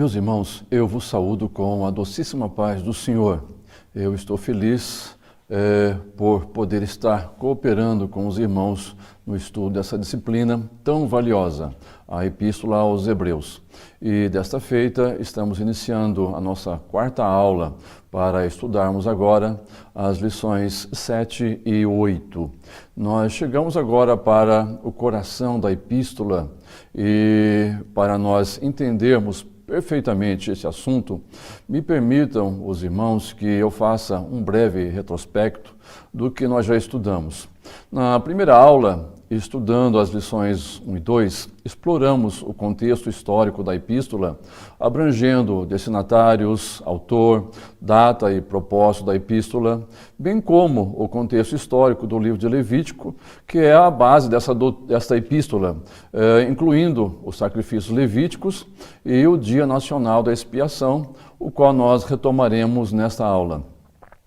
Meus irmãos, eu vos saúdo com a docíssima paz do Senhor. Eu estou feliz por poder estar cooperando com os irmãos no estudo dessa disciplina tão valiosa, a Epístola aos Hebreus. E desta feita estamos iniciando a nossa quarta aula para estudarmos agora as lições 7 e 8. Nós chegamos agora para o coração da Epístola e para nós entendermos perfeitamente esse assunto, me permitam, os irmãos, que eu faça um breve retrospecto do que nós já estudamos. Na primeira aula, estudando as lições 1 e 2, exploramos o contexto histórico da epístola, abrangendo destinatários, autor, data e propósito da epístola, bem como o contexto histórico do livro de Levítico, que é a base desta epístola, incluindo os sacrifícios levíticos e o Dia Nacional da Expiação, o qual nós retomaremos nesta aula.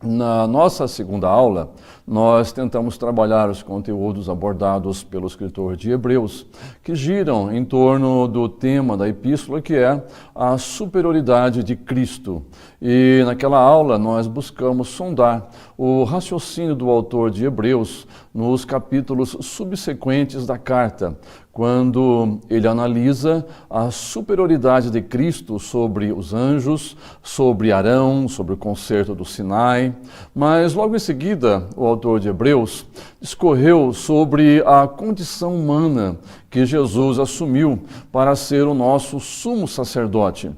Na nossa segunda aula, nós tentamos trabalhar os conteúdos abordados pelo escritor de Hebreus, que giram em torno do tema da epístola, que é a superioridade de Cristo. E naquela aula nós buscamos sondar o raciocínio do autor de Hebreus nos capítulos subsequentes da carta, quando ele analisa a superioridade de Cristo sobre os anjos, sobre Arão, sobre o concerto do Sinai, mas logo em seguida o autor de Hebreus discorreu sobre a condição humana que Jesus assumiu para ser o nosso sumo sacerdote.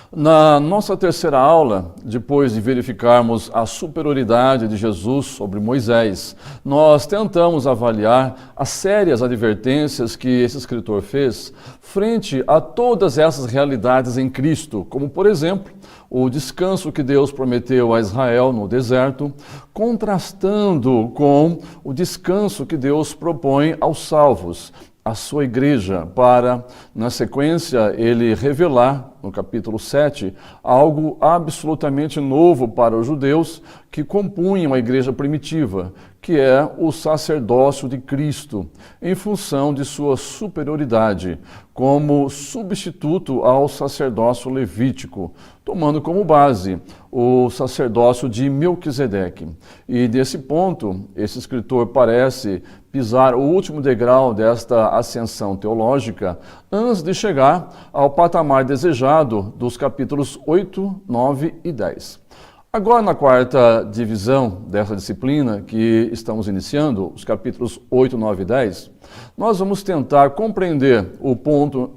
Na nossa terceira aula, depois de verificarmos a superioridade de Jesus sobre Moisés, nós tentamos avaliar as sérias advertências que esse escritor fez frente a todas essas realidades em Cristo, como, por exemplo, o descanso que Deus prometeu a Israel no deserto, contrastando com o descanso que Deus propõe aos salvos, a sua igreja, para, na sequência, ele revelar, no capítulo 7, algo absolutamente novo para os judeus que compunham a igreja primitiva, que é o sacerdócio de Cristo, em função de sua superioridade, como substituto ao sacerdócio levítico, tomando como base o sacerdócio de Melquisedeque. E desse ponto, esse escritor parece pisar o último degrau desta ascensão teológica antes de chegar ao patamar desejado dos capítulos 8, 9 e 10. Agora, na quarta divisão dessa disciplina que estamos iniciando, os capítulos 8, 9 e 10, nós vamos tentar compreender o ponto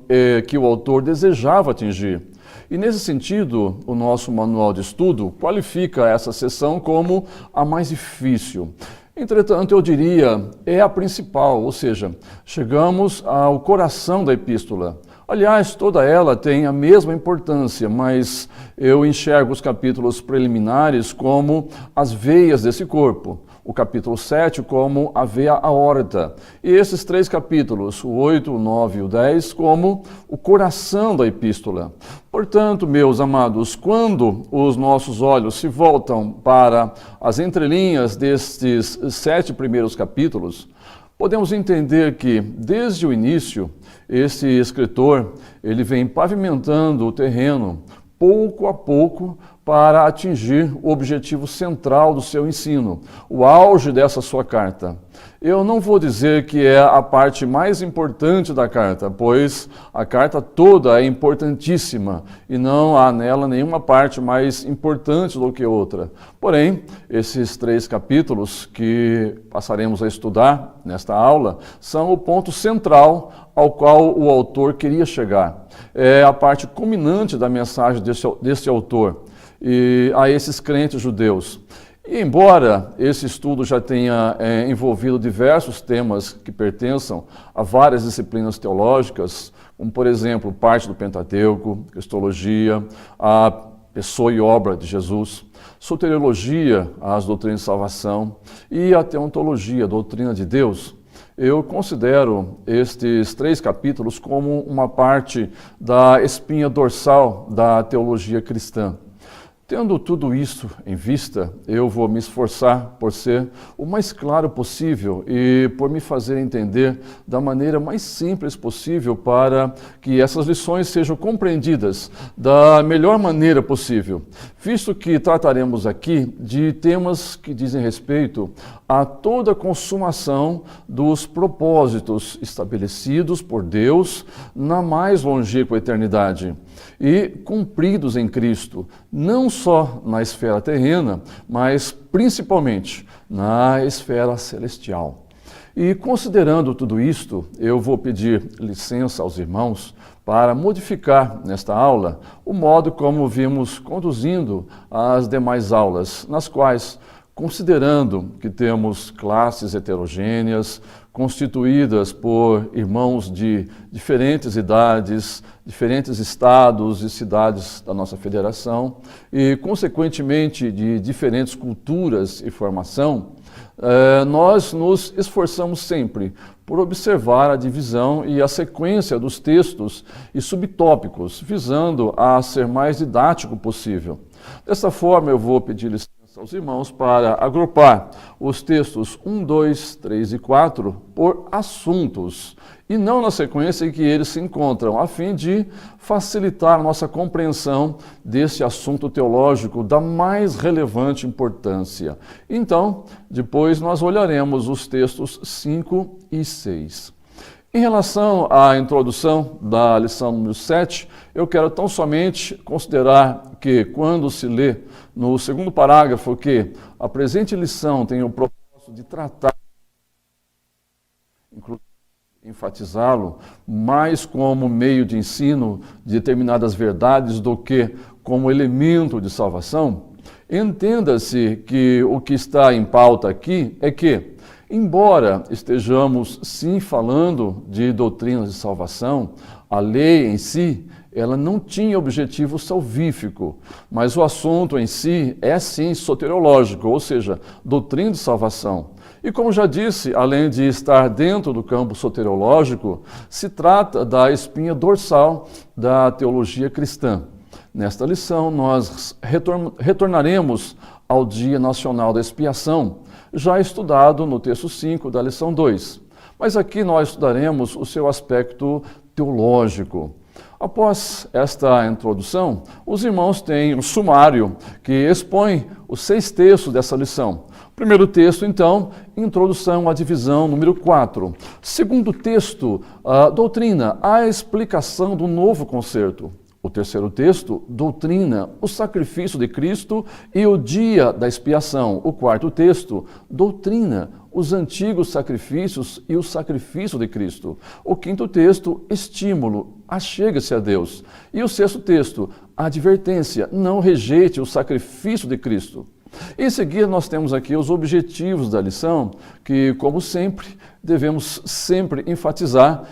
que o autor desejava atingir. E nesse sentido, o nosso manual de estudo qualifica essa sessão como a mais difícil. Entretanto, eu diria, é a principal, ou seja, chegamos ao coração da epístola. Aliás, toda ela tem a mesma importância, mas eu enxergo os capítulos preliminares como as veias desse corpo. O capítulo 7 como a veia aorta. E esses três capítulos, o 8, o 9 e o 10, como o coração da epístola. Portanto, meus amados, quando os nossos olhos se voltam para as entrelinhas destes 7 primeiros capítulos, podemos entender que, desde o início, esse escritor ele vem pavimentando o terreno, pouco a pouco, para atingir o objetivo central do seu ensino, o auge dessa sua carta. Eu não vou dizer que é a parte mais importante da carta, pois a carta toda é importantíssima e não há nela nenhuma parte mais importante do que outra. Porém, esses 3 capítulos que passaremos a estudar nesta aula são o ponto central ao qual o autor queria chegar. É a parte culminante da mensagem deste autor e a esses crentes judeus. E embora esse estudo já tenha envolvido diversos temas que pertençam a várias disciplinas teológicas, como por exemplo parte do Pentateuco, cristologia, a pessoa e obra de Jesus, soteriologia, as doutrinas de salvação e a teontologia, a doutrina de Deus, eu considero estes 3 capítulos como uma parte da espinha dorsal da teologia cristã. Tendo tudo isso em vista, eu vou me esforçar por ser o mais claro possível e por me fazer entender da maneira mais simples possível para que essas lições sejam compreendidas da melhor maneira possível, visto que trataremos aqui de temas que dizem respeito a toda a consumação dos propósitos estabelecidos por Deus na mais longínqua eternidade e cumpridos em Cristo, não só na esfera terrena, mas principalmente na esfera celestial. E considerando tudo isto, eu vou pedir licença aos irmãos para modificar nesta aula o modo como vimos conduzindo as demais aulas, nas quais, considerando que temos classes heterogêneas, constituídas por irmãos de diferentes idades, diferentes estados e cidades da nossa federação e, consequentemente, de diferentes culturas e formação, nós nos esforçamos sempre por observar a divisão e a sequência dos textos e subtópicos, visando a ser mais didático possível. Dessa forma, eu vou pedir licença aos irmãos para agrupar os textos 1, 2, 3 e 4 por assuntos, e não na sequência em que eles se encontram, a fim de facilitar nossa compreensão desse assunto teológico da mais relevante importância. Então, depois nós olharemos os textos 5 e 6. Em relação à introdução da lição número 7, eu quero tão somente considerar que, quando se lê no segundo parágrafo que a presente lição tem o propósito de tratar, inclusive enfatizá-lo, mais como meio de ensino de determinadas verdades do que como elemento de salvação, entenda-se que o que está em pauta aqui é que, embora estejamos sim falando de doutrinas de salvação, a lei em si, ela não tinha objetivo salvífico, mas o assunto em si é sim soteriológico, ou seja, doutrina de salvação. E como já disse, além de estar dentro do campo soteriológico, se trata da espinha dorsal da teologia cristã. Nesta lição, nós retornaremos ao Dia Nacional da Expiação, já estudado no texto 5 da lição 2. Mas aqui nós estudaremos o seu aspecto teológico. Após esta introdução, os irmãos têm um sumário que expõe os 6 textos dessa lição. Primeiro texto, então, introdução à divisão número 4. Segundo texto, a doutrina, a explicação do novo concerto. O terceiro texto, doutrina, o sacrifício de Cristo e o dia da expiação. O quarto texto, doutrina, os antigos sacrifícios e o sacrifício de Cristo. O quinto texto, estímulo, achegue-se a Deus. E o sexto texto, advertência, não rejeite o sacrifício de Cristo. Em seguida, nós temos aqui os objetivos da lição, que, como sempre, devemos sempre enfatizar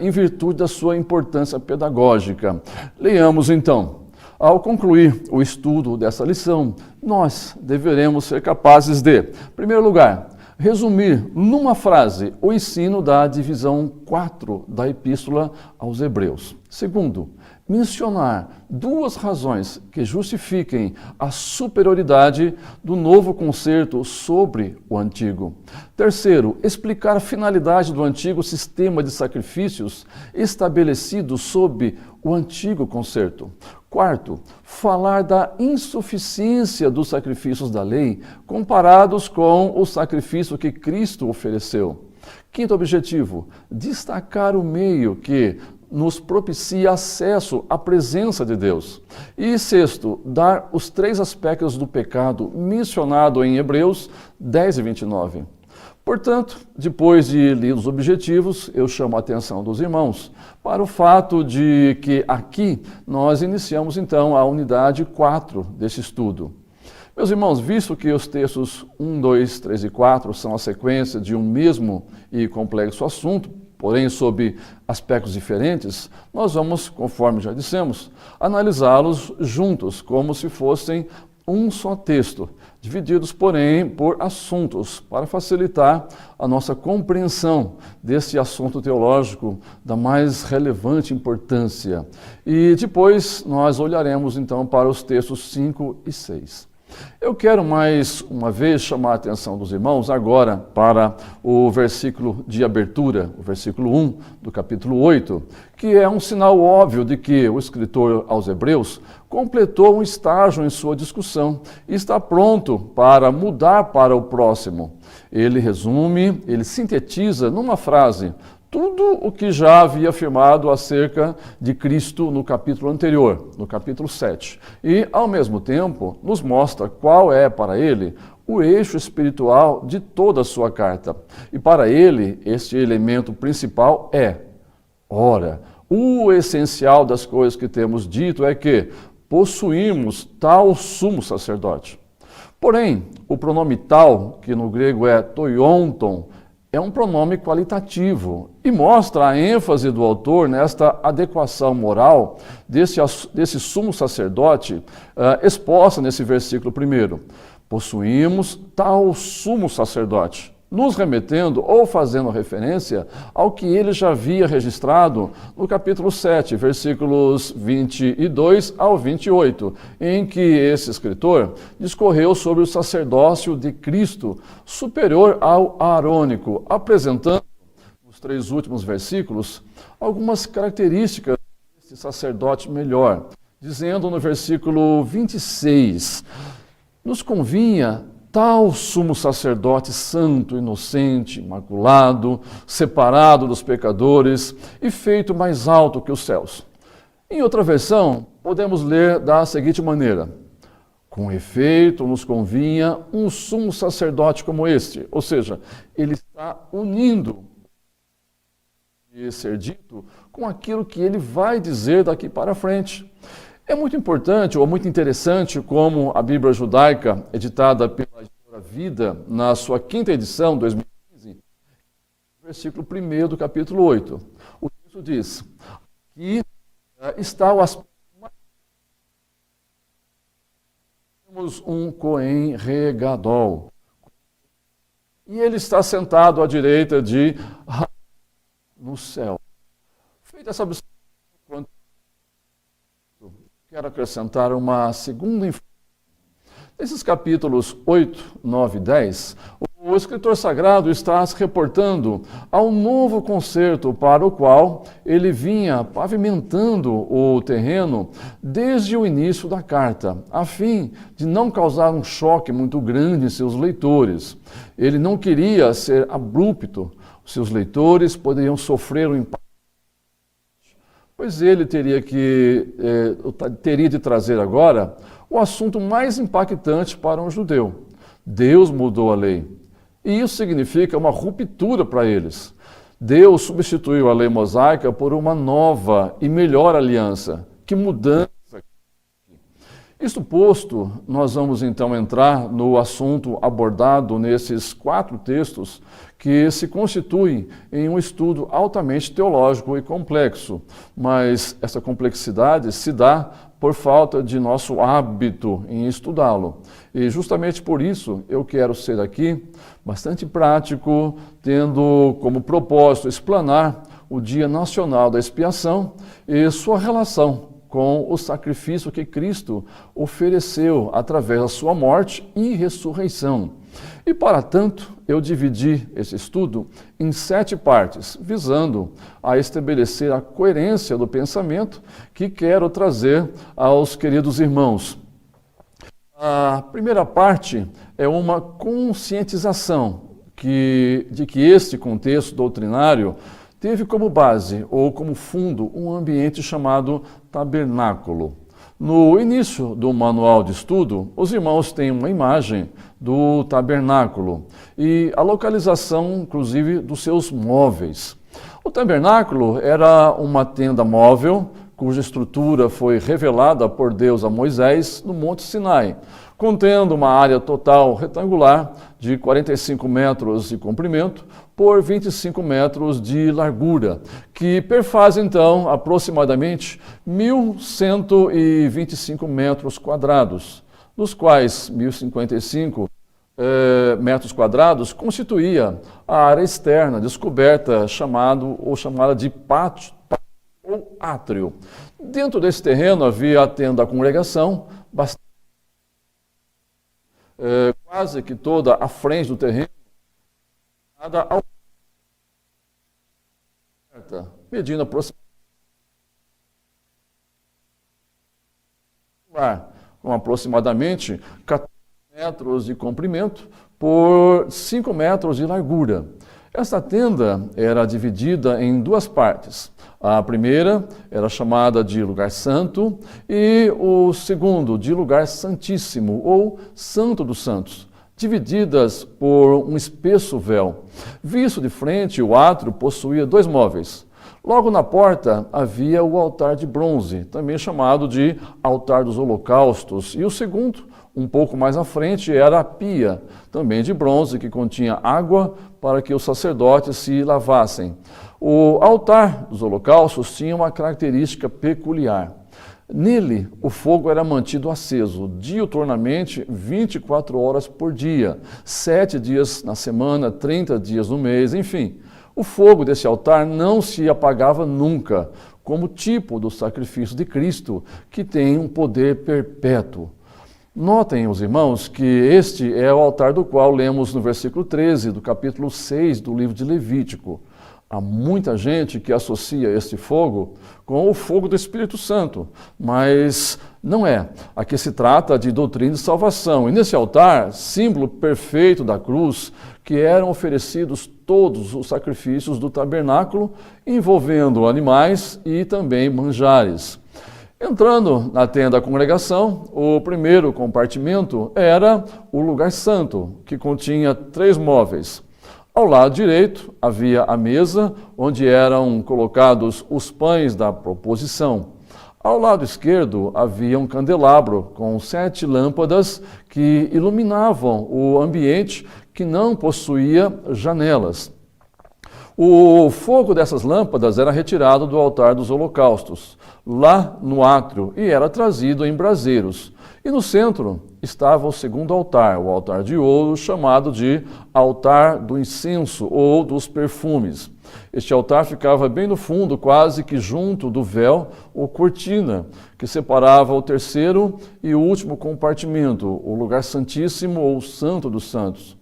em virtude da sua importância pedagógica. Leiamos, então. Ao concluir o estudo dessa lição, nós deveremos ser capazes de, em primeiro lugar, resumir numa frase o ensino da divisão 4 da Epístola aos Hebreus. Segundo, mencionar 2 razões que justifiquem a superioridade do novo concerto sobre o antigo. Terceiro, explicar a finalidade do antigo sistema de sacrifícios estabelecido sob o antigo concerto. Quarto, falar da insuficiência dos sacrifícios da lei comparados com o sacrifício que Cristo ofereceu. Quinto objetivo, destacar o meio que nos propicia acesso à presença de Deus. E sexto, dar os 3 aspectos do pecado mencionado em Hebreus 10 e 29. Portanto, depois de lidos os objetivos, eu chamo a atenção dos irmãos para o fato de que aqui nós iniciamos então a unidade 4 desse estudo. Meus irmãos, visto que os textos 1, 2, 3 e 4 são a sequência de um mesmo e complexo assunto, porém sob aspectos diferentes, nós vamos, conforme já dissemos, analisá-los juntos, como se fossem um só texto, divididos, porém, por assuntos, para facilitar a nossa compreensão desse assunto teológico da mais relevante importância. E depois nós olharemos, então, para os textos 5 e 6. Eu quero mais uma vez chamar a atenção dos irmãos agora para o versículo de abertura, o versículo 1 do capítulo 8, que é um sinal óbvio de que o escritor aos Hebreus completou um estágio em sua discussão e está pronto para mudar para o próximo. Ele resume, ele sintetiza numa frase tudo o que já havia afirmado acerca de Cristo no capítulo anterior, no capítulo 7. E, ao mesmo tempo, nos mostra qual é, para ele, o eixo espiritual de toda a sua carta. E, para ele, este elemento principal é: ora, o essencial das coisas que temos dito é que possuímos tal sumo sacerdote. Porém, o pronome tal, que no grego é toionton, é um pronome qualitativo e mostra a ênfase do autor nesta adequação moral desse sumo sacerdote exposta nesse versículo primeiro. Possuímos tal sumo sacerdote, nos remetendo ou fazendo referência ao que ele já havia registrado no capítulo 7, versículos 22 ao 28, em que esse escritor discorreu sobre o sacerdócio de Cristo superior ao arônico, apresentando, nos 3 últimos versículos, algumas características desse sacerdote melhor, dizendo no versículo 26, nos convinha tal sumo sacerdote santo, inocente, imaculado, separado dos pecadores e feito mais alto que os céus. Em outra versão, podemos ler da seguinte maneira: com efeito, nos convinha um sumo sacerdote como este, ou seja, ele está unindo e ser dito com aquilo que ele vai dizer daqui para frente. É muito importante ou muito interessante como a Bíblia Judaica, editada pela Editora Vida, na sua 5ª edição, 2015, versículo 1 do capítulo 8. O texto diz: aqui está o aspecto mais... Temos um Cohen Regadol, e ele está sentado à direita de no céu. Feita essa observação, quero acrescentar uma segunda informação. Nesses capítulos 8, 9 e 10, o escritor sagrado está se reportando a um novo concerto para o qual ele vinha pavimentando o terreno desde o início da carta, a fim de não causar um choque muito grande em seus leitores. Ele não queria ser abrupto, seus leitores poderiam sofrer um impacto, pois ele teria de trazer agora o assunto mais impactante para um judeu. Deus mudou a lei. E isso significa uma ruptura para eles. Deus substituiu a lei mosaica por uma nova e melhor aliança. Que mudança! Isto posto, nós vamos então entrar no assunto abordado nesses 4 textos que se constituem em um estudo altamente teológico e complexo, mas essa complexidade se dá por falta de nosso hábito em estudá-lo. E justamente por isso eu quero ser aqui bastante prático, tendo como propósito explanar o Dia Nacional da Expiação e sua relação com o sacrifício que Cristo ofereceu através da sua morte e ressurreição. E, para tanto, eu dividi esse estudo em 7 partes, visando a estabelecer a coerência do pensamento que quero trazer aos queridos irmãos. A primeira parte é uma conscientização de que este contexto doutrinário teve como base ou como fundo um ambiente chamado tabernáculo. No início do manual de estudo, os irmãos têm uma imagem do tabernáculo e a localização, inclusive, dos seus móveis. O tabernáculo era uma tenda móvel, cuja estrutura foi revelada por Deus a Moisés no Monte Sinai, contendo uma área total retangular de 45 metros de comprimento por 25 metros de largura, que perfaz então aproximadamente 1.125 metros quadrados. dos quais 1.055 metros quadrados constituía a área externa descoberta chamada de pátio ou átrio. Dentro desse terreno havia a tenda da congregação, quase que toda a frente do terreno, medindo aproximadamente 14 metros de comprimento por 5 metros de largura. Esta tenda era dividida em duas partes. A primeira era chamada de lugar santo e o segundo de lugar santíssimo ou santo dos santos, divididas por um espesso véu. Visto de frente, o átrio possuía 2 móveis. Logo na porta havia o altar de bronze, também chamado de altar dos holocaustos, e o segundo, um pouco mais à frente, era a pia, também de bronze, que continha água para que os sacerdotes se lavassem. O altar dos holocaustos tinha uma característica peculiar. Nele, o fogo era mantido aceso diuturnamente 24 horas por dia, 7 dias na semana, 30 dias no mês, enfim. O fogo desse altar não se apagava nunca, como tipo do sacrifício de Cristo, que tem um poder perpétuo. Notem, os irmãos, que este é o altar do qual lemos no versículo 13 do capítulo 6 do livro de Levítico. Há muita gente que associa este fogo com o fogo do Espírito Santo, mas não é. Aqui se trata de doutrina de salvação. E nesse altar, símbolo perfeito da cruz, que eram oferecidos todos os sacrifícios do tabernáculo, envolvendo animais e também manjares. Entrando na tenda da congregação, o primeiro compartimento era o lugar santo, que continha 3 móveis. Ao lado direito havia a mesa, onde eram colocados os pães da proposição. Ao lado esquerdo havia um candelabro com 7 lâmpadas que iluminavam o ambiente, que não possuía janelas. O fogo dessas lâmpadas era retirado do altar dos holocaustos, lá no átrio, e era trazido em braseiros. E no centro estava o segundo altar, o altar de ouro, chamado de altar do incenso ou dos perfumes. Este altar ficava bem no fundo, quase que junto do véu ou cortina, que separava o terceiro e o último compartimento, o lugar santíssimo ou santo dos santos.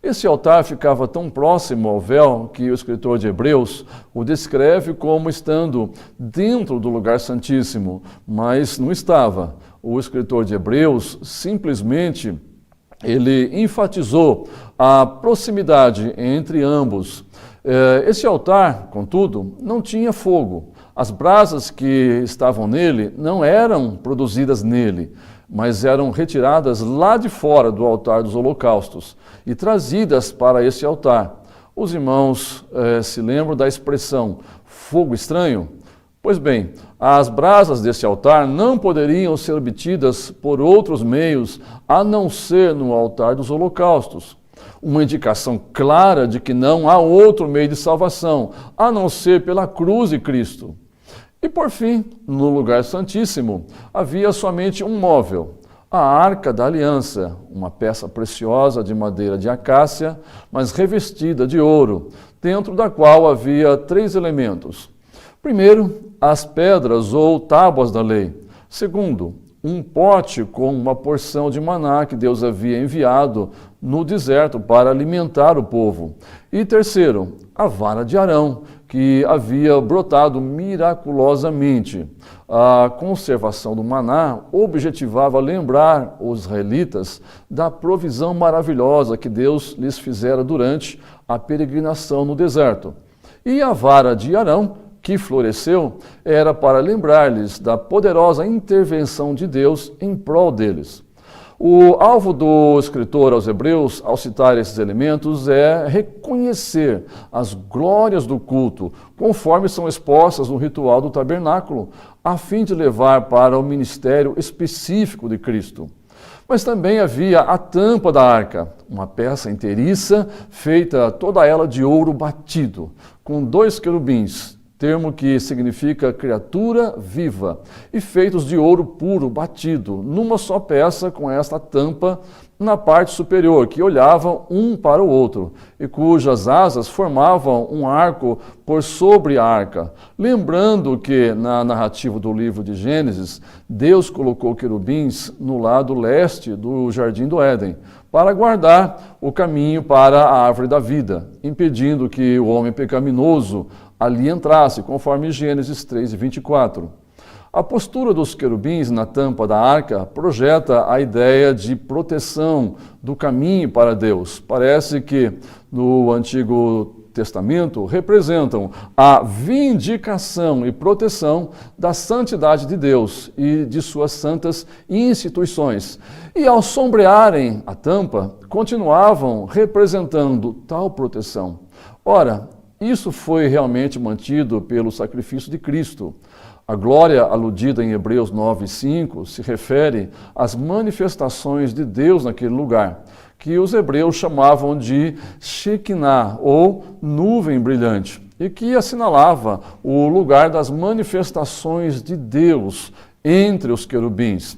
Esse altar ficava tão próximo ao véu que o escritor de Hebreus o descreve como estando dentro do lugar santíssimo, mas não estava. O escritor de Hebreus simplesmente ele enfatizou a proximidade entre ambos. Esse altar, contudo, não tinha fogo. As brasas que estavam nele não eram produzidas nele, mas eram retiradas lá de fora do altar dos holocaustos e trazidas para esse altar. Os irmãos se lembram da expressão fogo estranho? Pois bem, as brasas desse altar não poderiam ser obtidas por outros meios a não ser no altar dos holocaustos. Uma indicação clara de que não há outro meio de salvação, a não ser pela cruz de Cristo. E por fim, no lugar santíssimo, havia somente um móvel, a Arca da Aliança, uma peça preciosa de madeira de acácia, mas revestida de ouro, dentro da qual havia 3 elementos. Primeiro, as pedras ou tábuas da lei. Segundo, um pote com uma porção de maná que Deus havia enviado no deserto para alimentar o povo. E terceiro, a vara de Arão, que havia brotado miraculosamente. A conservação do maná objetivava lembrar os israelitas da provisão maravilhosa que Deus lhes fizera durante a peregrinação no deserto. E a vara de Arão, que floresceu, era para lembrar-lhes da poderosa intervenção de Deus em prol deles. O alvo do escritor aos Hebreus, ao citar esses elementos, é reconhecer as glórias do culto, conforme são expostas no ritual do tabernáculo, a fim de levar para o ministério específico de Cristo. Mas também havia a tampa da arca, uma peça inteiriça, feita toda ela de ouro batido, com 2 querubins, termo que significa criatura viva, e feitos de ouro puro batido, numa só peça com esta tampa na parte superior, que olhavam um para o outro, e cujas asas formavam um arco por sobre a arca. Lembrando que, na narrativa do livro de Gênesis, Deus colocou querubins no lado leste do Jardim do Éden, para guardar o caminho para a árvore da vida, impedindo que o homem pecaminoso ali entrasse, conforme Gênesis 3:24. A postura dos querubins na tampa da arca projeta a ideia de proteção do caminho para Deus. Parece que no Antigo Testamento representam a vindicação e proteção da santidade de Deus e de suas santas instituições. E ao sombrearem a tampa, continuavam representando tal proteção. Ora, isso foi realmente mantido pelo sacrifício de Cristo. A glória aludida em Hebreus 9:5 se refere às manifestações de Deus naquele lugar, que os hebreus chamavam de Shekinah, ou nuvem brilhante, e que assinalava o lugar das manifestações de Deus entre os querubins.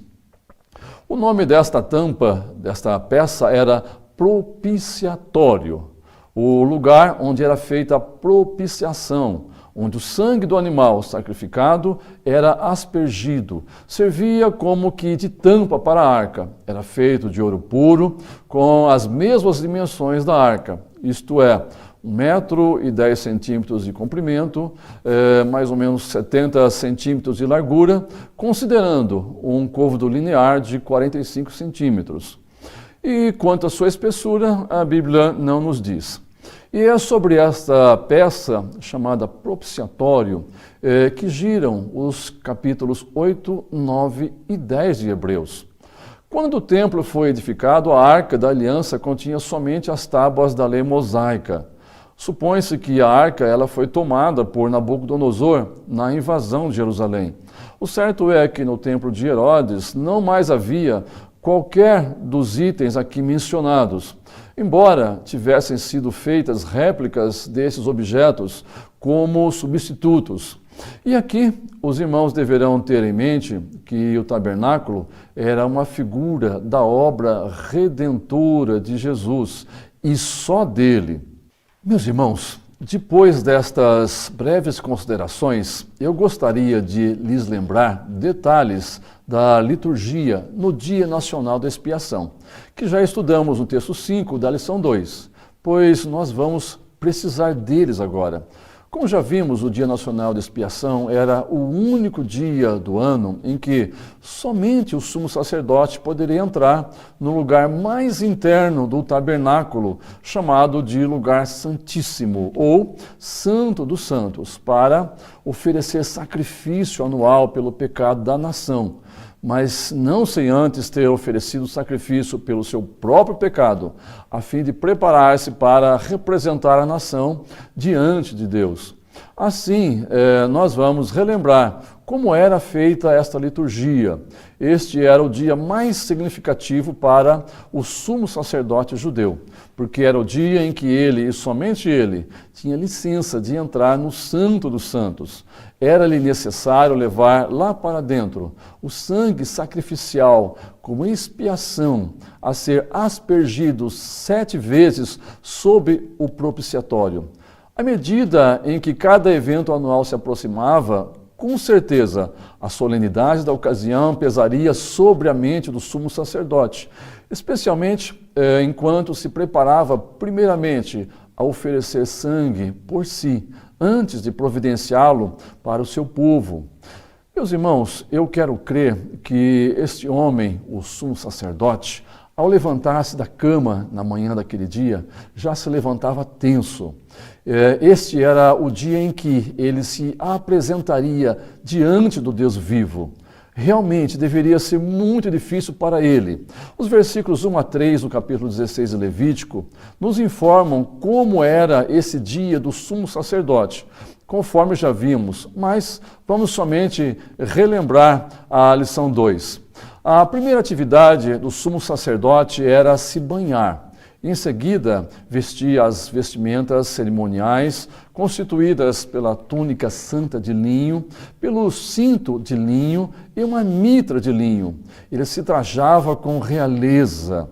O nome desta tampa, desta peça, era propiciatório, o lugar onde era feita a propiciação, onde o sangue do animal sacrificado era aspergido. Servia como que de tampa para a arca. Era feito de ouro puro, com as mesmas dimensões da arca, isto é, 1,10 m de comprimento, mais ou menos 70 centímetros de largura, considerando um côvado linear de 45 centímetros. E quanto à sua espessura, a Bíblia não nos diz. E é sobre esta peça, chamada propiciatório, que giram os capítulos 8, 9 e 10 de Hebreus. Quando o templo foi edificado, a Arca da Aliança continha somente as tábuas da lei mosaica. Supõe-se que a arca ela foi tomada por Nabucodonosor na invasão de Jerusalém. O certo é que no templo de Herodes não mais havia qualquer dos itens aqui mencionados, embora tivessem sido feitas réplicas desses objetos como substitutos. E aqui os irmãos deverão ter em mente que o tabernáculo era uma figura da obra redentora de Jesus e só dele. Meus irmãos, depois destas breves considerações, eu gostaria de lhes lembrar detalhes da liturgia no Dia Nacional da Expiação, que já estudamos no texto 5 da lição 2, pois nós vamos precisar deles agora. Como já vimos, o Dia Nacional da Expiação era o único dia do ano em que somente o sumo sacerdote poderia entrar no lugar mais interno do tabernáculo, chamado de lugar santíssimo, ou Santo dos Santos, para oferecer sacrifício anual pelo pecado da nação, mas não sem antes ter oferecido sacrifício pelo seu próprio pecado, a fim de preparar-se para representar a nação diante de Deus. Assim, nós vamos relembrar como era feita esta liturgia. Este era o dia mais significativo para o sumo sacerdote judeu, porque era o dia em que ele, e somente ele, tinha licença de entrar no Santo dos Santos. Era-lhe necessário levar lá para dentro o sangue sacrificial como expiação a ser aspergido 7 vezes sobre o propiciatório. À medida em que cada evento anual se aproximava, com certeza a solenidade da ocasião pesaria sobre a mente do sumo sacerdote, especialmente enquanto se preparava primeiramente a oferecer sangue por si, antes de providenciá-lo para o seu povo. Meus irmãos, eu quero crer que este homem, o sumo sacerdote, ao levantar-se da cama na manhã daquele dia, já se levantava tenso. Este era o dia em que ele se apresentaria diante do Deus vivo. Realmente deveria ser muito difícil para ele. Os versículos 1 a 3 do capítulo 16 de Levítico nos informam como era esse dia do sumo sacerdote, conforme já vimos, mas vamos somente relembrar a lição 2. A primeira atividade do sumo sacerdote era se banhar. Em seguida, vestia as vestimentas cerimoniais, constituídas pela túnica santa de linho, pelo cinto de linho e uma mitra de linho. Ele se trajava com realeza.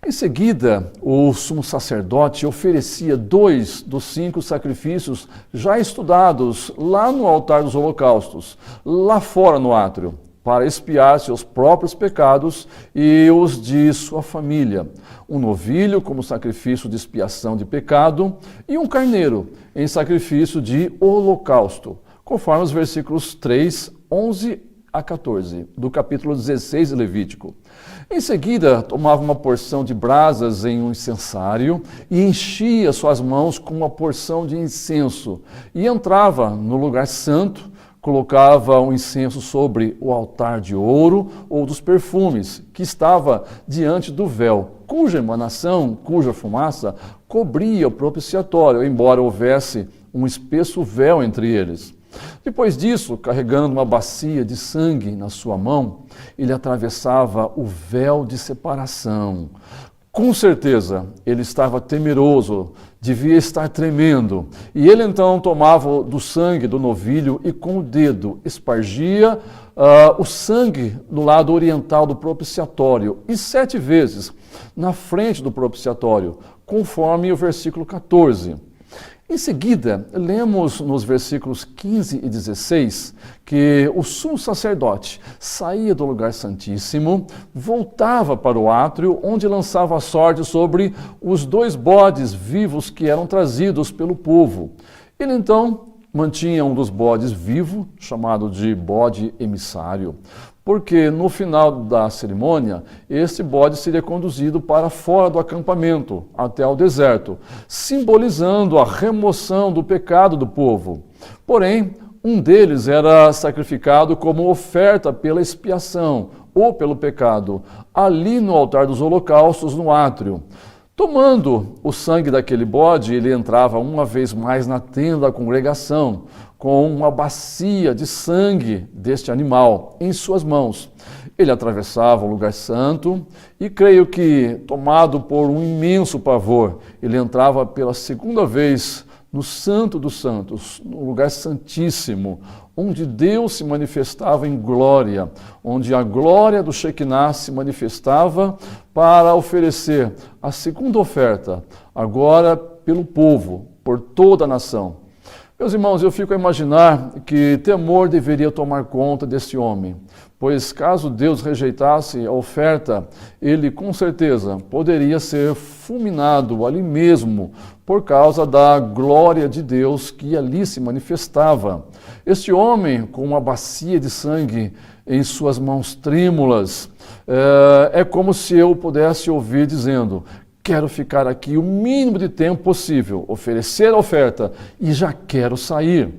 Em seguida, o sumo sacerdote oferecia 2 dos 5 sacrifícios já estudados lá no altar dos holocaustos, lá fora no átrio, para expiar seus próprios pecados e os de sua família. Um novilho como sacrifício de expiação de pecado e um carneiro em sacrifício de holocausto, conforme os versículos 3, 11 a 14, do capítulo 16 de Levítico. Em seguida, tomava uma porção de brasas em um incensário e enchia suas mãos com uma porção de incenso e entrava no lugar santo, colocava o incenso sobre o altar de ouro ou dos perfumes, que estava diante do véu, cuja emanação, cuja fumaça, cobria o propiciatório, embora houvesse um espesso véu entre eles. Depois disso, carregando uma bacia de sangue na sua mão, ele atravessava o véu de separação. Com certeza, ele estava temeroso, devia estar tremendo. E ele então tomava do sangue do novilho e com o dedo espargia o sangue do lado oriental do propiciatório e 7 vezes na frente do propiciatório, conforme o versículo 14. Em seguida, lemos nos versículos 15 e 16 que o sumo sacerdote saía do lugar santíssimo, voltava para o átrio, onde lançava a sorte sobre os 2 bodes vivos que eram trazidos pelo povo. Ele então mantinha um dos bodes vivo, chamado de bode emissário, porque no final da cerimônia, este bode seria conduzido para fora do acampamento, até ao deserto, simbolizando a remoção do pecado do povo. Porém, um deles era sacrificado como oferta pela expiação ou pelo pecado, ali no altar dos holocaustos, no átrio. Tomando o sangue daquele bode, ele entrava uma vez mais na tenda da congregação, com uma bacia de sangue deste animal em suas mãos. Ele atravessava o lugar santo e creio que, tomado por um imenso pavor, ele entrava pela segunda vez no Santo dos Santos, no lugar santíssimo, onde Deus se manifestava em glória, onde a glória do Shekinah se manifestava para oferecer a segunda oferta, agora pelo povo, por toda a nação. Meus irmãos, eu fico a imaginar que temor deveria tomar conta desse homem, pois caso Deus rejeitasse a oferta, ele com certeza poderia ser fulminado ali mesmo, por causa da glória de Deus que ali se manifestava. Este homem, com uma bacia de sangue em suas mãos trêmulas, é como se eu pudesse ouvir dizendo: quero ficar aqui o mínimo de tempo possível, oferecer a oferta e já quero sair.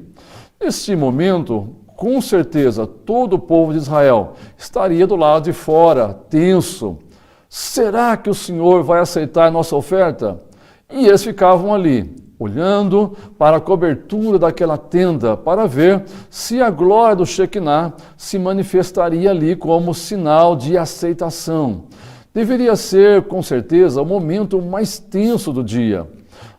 Neste momento, com certeza, todo o povo de Israel estaria do lado de fora, tenso. Será que o Senhor vai aceitar a nossa oferta? E eles ficavam ali, olhando para a cobertura daquela tenda, para ver se a glória do Shekinah se manifestaria ali como sinal de aceitação. Deveria ser, com certeza, o momento mais tenso do dia.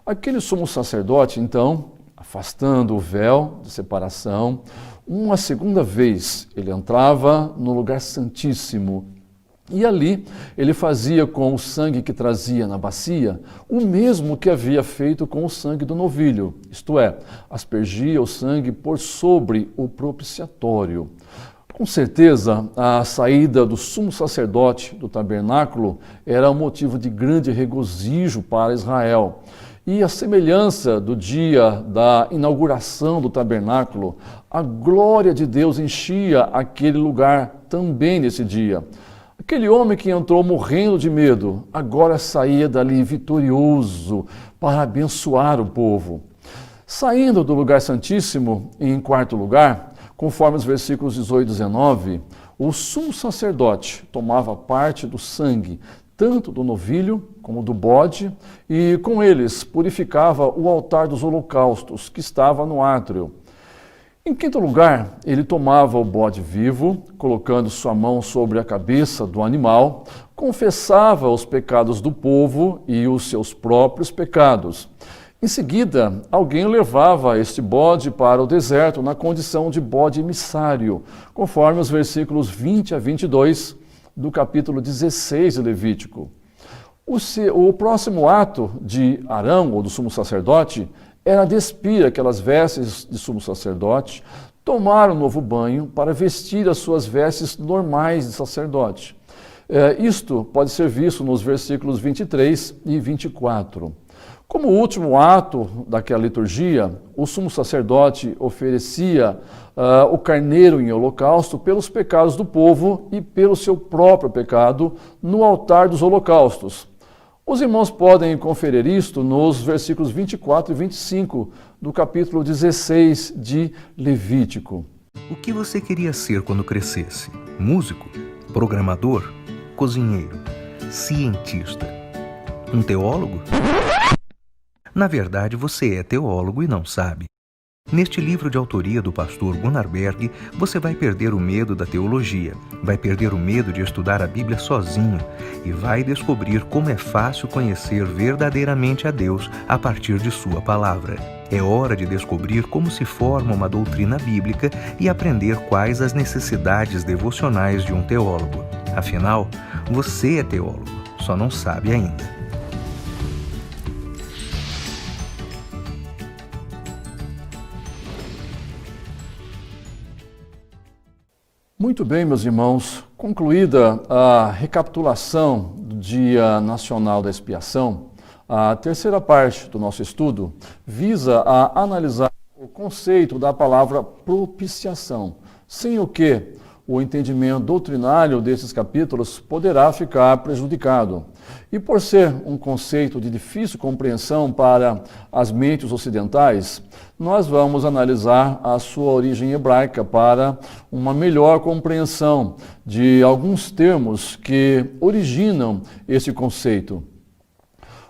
Aquele sumo sacerdote, então, afastando o véu de separação, uma segunda vez ele entrava no lugar santíssimo e ali ele fazia com o sangue que trazia na bacia o mesmo que havia feito com o sangue do novilho, isto é, aspergia o sangue por sobre o propiciatório. Com certeza, a saída do sumo sacerdote do tabernáculo era um motivo de grande regozijo para Israel. E a semelhança do dia da inauguração do tabernáculo, a glória de Deus enchia aquele lugar também nesse dia. Aquele homem que entrou morrendo de medo, agora saía dali vitorioso para abençoar o povo. Saindo do lugar santíssimo, em quarto lugar, conforme os versículos 18 e 19, o sumo sacerdote tomava parte do sangue, tanto do novilho como do bode, e com eles purificava o altar dos holocaustos, que estava no átrio. Em quinto lugar, ele tomava o bode vivo, colocando sua mão sobre a cabeça do animal, confessava os pecados do povo e os seus próprios pecados. Em seguida, alguém levava este bode para o deserto na condição de bode emissário, conforme os versículos 20 a 22 do capítulo 16 de Levítico. O próximo ato de Arão, ou do sumo sacerdote, era despir aquelas vestes de sumo sacerdote, tomar um novo banho para vestir as suas vestes normais de sacerdote. Isto pode ser visto nos versículos 23 e 24. Como último ato daquela liturgia, o sumo sacerdote oferecia o carneiro em holocausto pelos pecados do povo e pelo seu próprio pecado no altar dos holocaustos. Os irmãos podem conferir isto nos versículos 24 e 25 do capítulo 16 de Levítico. O que você queria ser quando crescesse? Músico? Programador? Cozinheiro? Cientista? Um teólogo? Na verdade, você é teólogo e não sabe. Neste livro de autoria do pastor Gunnar Berg, você vai perder o medo da teologia, vai perder o medo de estudar a Bíblia sozinho e vai descobrir como é fácil conhecer verdadeiramente a Deus a partir de sua palavra. É hora de descobrir como se forma uma doutrina bíblica e aprender quais as necessidades devocionais de um teólogo. Afinal, você é teólogo, só não sabe ainda. Muito bem, meus irmãos, concluída a recapitulação do Dia Nacional da Expiação, a terceira parte do nosso estudo visa a analisar o conceito da palavra propiciação, sem o que o entendimento doutrinário desses capítulos poderá ficar prejudicado. E por ser um conceito de difícil compreensão para as mentes ocidentais, nós vamos analisar a sua origem hebraica para uma melhor compreensão de alguns termos que originam esse conceito.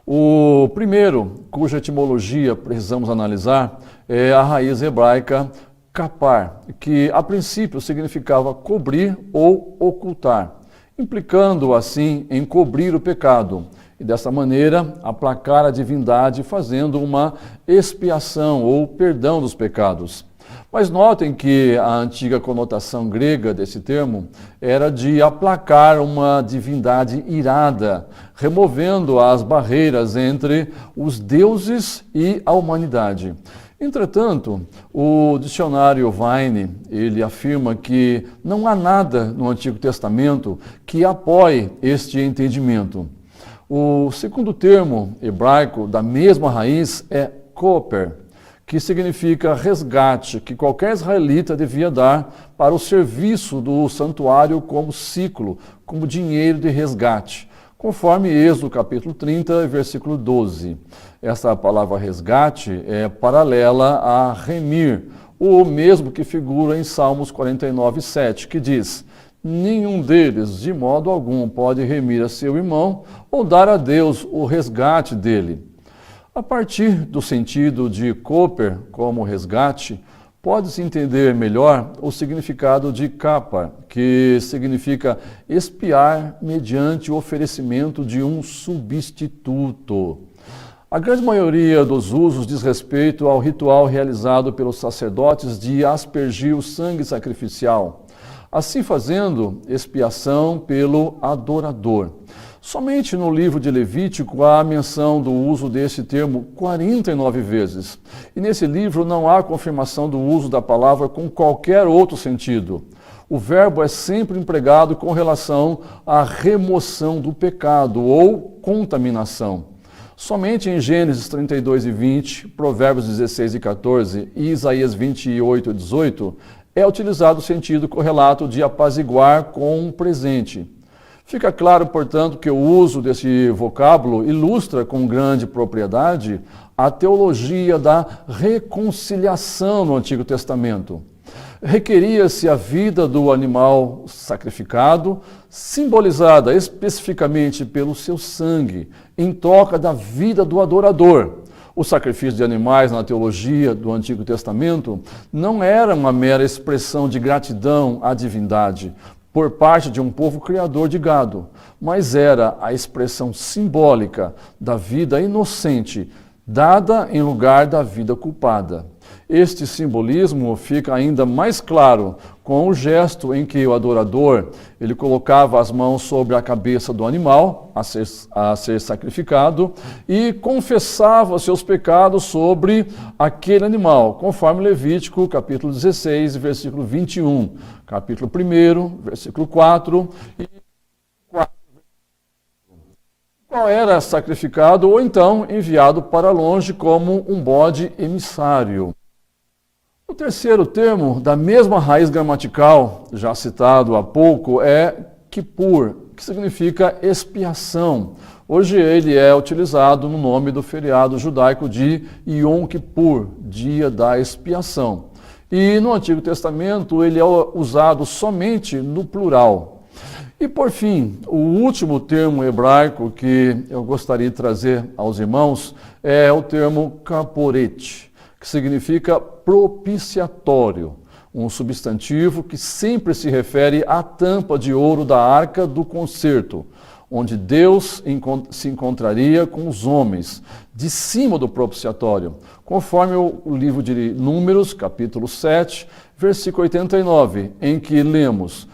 O primeiro, cuja etimologia precisamos analisar, é a raiz hebraica kapar, que a princípio significava cobrir ou ocultar, implicando assim em cobrir o pecado e dessa maneira aplacar a divindade fazendo uma expiação ou perdão dos pecados. Mas notem que a antiga conotação grega desse termo era de aplacar uma divindade irada, removendo as barreiras entre os deuses e a humanidade. Entretanto, o dicionário Vine, ele afirma que não há nada no Antigo Testamento que apoie este entendimento. O segundo termo hebraico da mesma raiz é koper, que significa resgate, que qualquer israelita devia dar para o serviço do santuário como ciclo, como dinheiro de resgate, conforme Êxodo capítulo 30, versículo 12. Essa palavra resgate é paralela a remir, o mesmo que figura em Salmos 49, 7, que diz: nenhum deles, de modo algum, pode remir a seu irmão ou dar a Deus o resgate dele. A partir do sentido de koper como resgate, pode-se entender melhor o significado de kapar, que significa expiar mediante o oferecimento de um substituto. A grande maioria dos usos diz respeito ao ritual realizado pelos sacerdotes de aspergir o sangue sacrificial, assim fazendo expiação pelo adorador. Somente no livro de Levítico há a menção do uso desse termo 49 vezes. E nesse livro não há confirmação do uso da palavra com qualquer outro sentido. O verbo é sempre empregado com relação à remoção do pecado ou contaminação. Somente em Gênesis 32 e 20, Provérbios 16 e 14 e Isaías 28 e 18 é utilizado o sentido correlato de apaziguar com um presente. Fica claro, portanto, que o uso desse vocábulo ilustra com grande propriedade a teologia da reconciliação no Antigo Testamento. Requeria-se a vida do animal sacrificado, simbolizada especificamente pelo seu sangue, em troca da vida do adorador, O sacrifício de animais na teologia do Antigo Testamento não era uma mera expressão de gratidão à divindade por parte de um povo criador de gado, mas era a expressão simbólica da vida inocente dada em lugar da vida culpada. Este simbolismo fica ainda mais claro com o gesto em que o adorador ele colocava as mãos sobre a cabeça do animal a ser sacrificado e confessava seus pecados sobre aquele animal, conforme Levítico capítulo 16, versículo 21, capítulo 1, versículo 4 e 4. Qual era sacrificado ou então enviado para longe como um bode emissário. O terceiro termo, da mesma raiz gramatical, já citado há pouco, é Kippur, que significa expiação. Hoje ele é utilizado no nome do feriado judaico de Yom Kippur, dia da expiação. E no Antigo Testamento ele é usado somente no plural. E por fim, o último termo hebraico que eu gostaria de trazer aos irmãos é o termo kaporet, que significa propiciatório, um substantivo que sempre se refere à tampa de ouro da arca do concerto, onde Deus se encontraria com os homens, de cima do propiciatório, conforme o livro de Números, capítulo 7, versículo 89, em que lemos: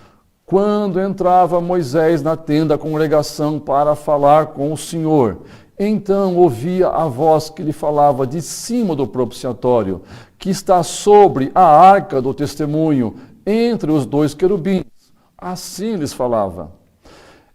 quando entrava Moisés na tenda da congregação para falar com o Senhor, então ouvia a voz que lhe falava de cima do propiciatório, que está sobre a arca do testemunho, entre os dois querubins. Assim lhes falava.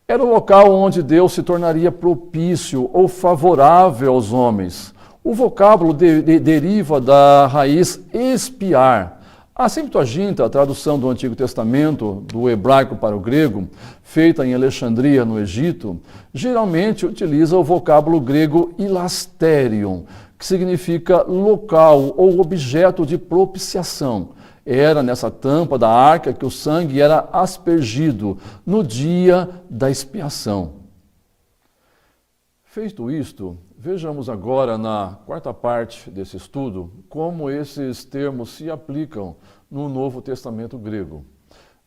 Era o local onde Deus se tornaria propício ou favorável aos homens. O vocábulo deriva da raiz expiar. A Septuaginta, a tradução do Antigo Testamento, do hebraico para o grego, feita em Alexandria, no Egito, geralmente utiliza o vocábulo grego ilasterion, que significa local ou objeto de propiciação. Era nessa tampa da arca que o sangue era aspergido no dia da expiação. Feito isto, vejamos agora na quarta parte desse estudo como esses termos se aplicam no Novo Testamento grego.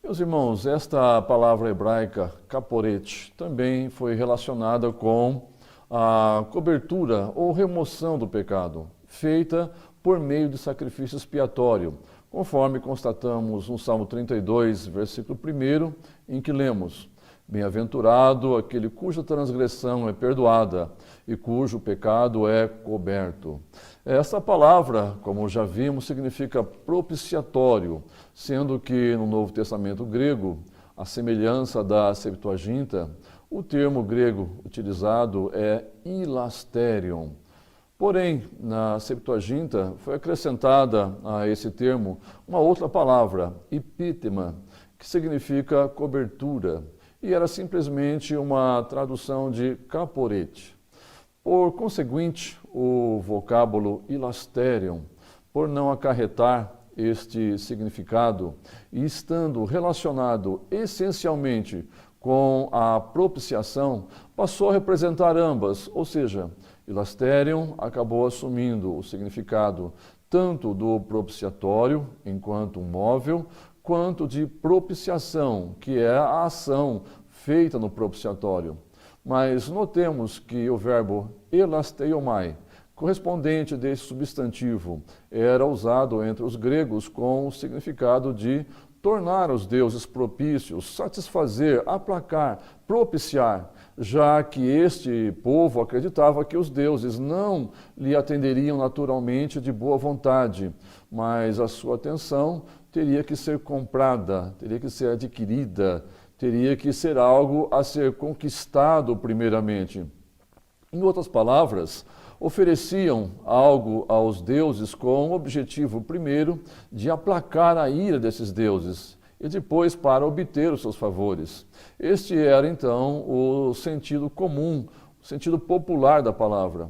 Meus irmãos, esta palavra hebraica, kaporet, também foi relacionada com a cobertura ou remoção do pecado, feita por meio de sacrifício expiatório, conforme constatamos no Salmo 32, versículo 1, em que lemos: bem-aventurado aquele cuja transgressão é perdoada e cujo pecado é coberto. Essa palavra, como já vimos, significa propiciatório, sendo que no Novo Testamento grego, a semelhança da Septuaginta, o termo grego utilizado é ilasterion. Porém, na Septuaginta foi acrescentada a esse termo uma outra palavra, epítema, que significa cobertura, e era simplesmente uma tradução de kaporet. Por conseguinte, o vocábulo ilasterion, por não acarretar este significado e estando relacionado essencialmente com a propiciação, passou a representar ambas, ou seja, ilasterion acabou assumindo o significado tanto do propiciatório, enquanto um móvel, quanto de propiciação, que é a ação feita no propiciatório. Mas notemos que o verbo elasteiomai, correspondente desse substantivo, era usado entre os gregos com o significado de tornar os deuses propícios, satisfazer, aplacar, propiciar, já que este povo acreditava que os deuses não lhe atenderiam naturalmente de boa vontade, mas a sua atenção teria que ser comprada, teria que ser adquirida, teria que ser algo a ser conquistado primeiramente. Em outras palavras, ofereciam algo aos deuses com o objetivo, primeiro, de aplacar a ira desses deuses e depois para obter os seus favores. Este era, então, o sentido comum, o sentido popular da palavra.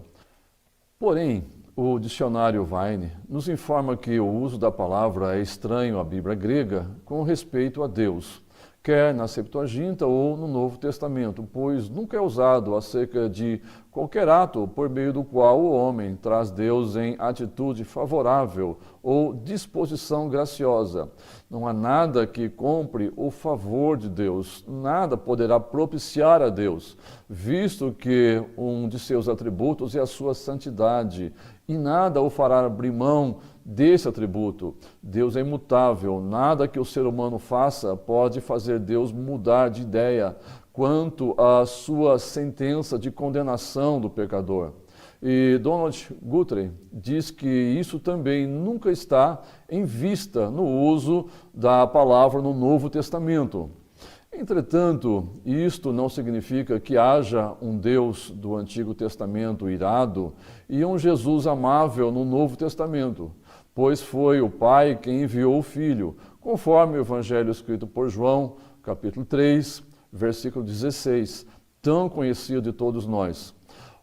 Porém, o dicionário Vine nos informa que o uso da palavra é estranho à Bíblia grega com respeito a Deus. quer na Septuaginta ou no Novo Testamento, pois nunca é usado acerca de qualquer ato por meio do qual o homem traz Deus em atitude favorável ou disposição graciosa. Não há nada que compre o favor de Deus, nada poderá propiciar a Deus, visto que um de seus atributos é a sua santidade, e nada o fará abrir mão desse atributo. Deus é imutável, nada que o ser humano faça pode fazer Deus mudar de ideia quanto à sua sentença de condenação do pecador. E Donald Guthrie diz que isso também nunca está em vista no uso da palavra no Novo Testamento. Entretanto, isto não significa que haja um Deus do Antigo Testamento irado e um Jesus amável no Novo Testamento, pois foi o Pai quem enviou o Filho, conforme o Evangelho escrito por João, capítulo 3, versículo 16, tão conhecido de todos nós.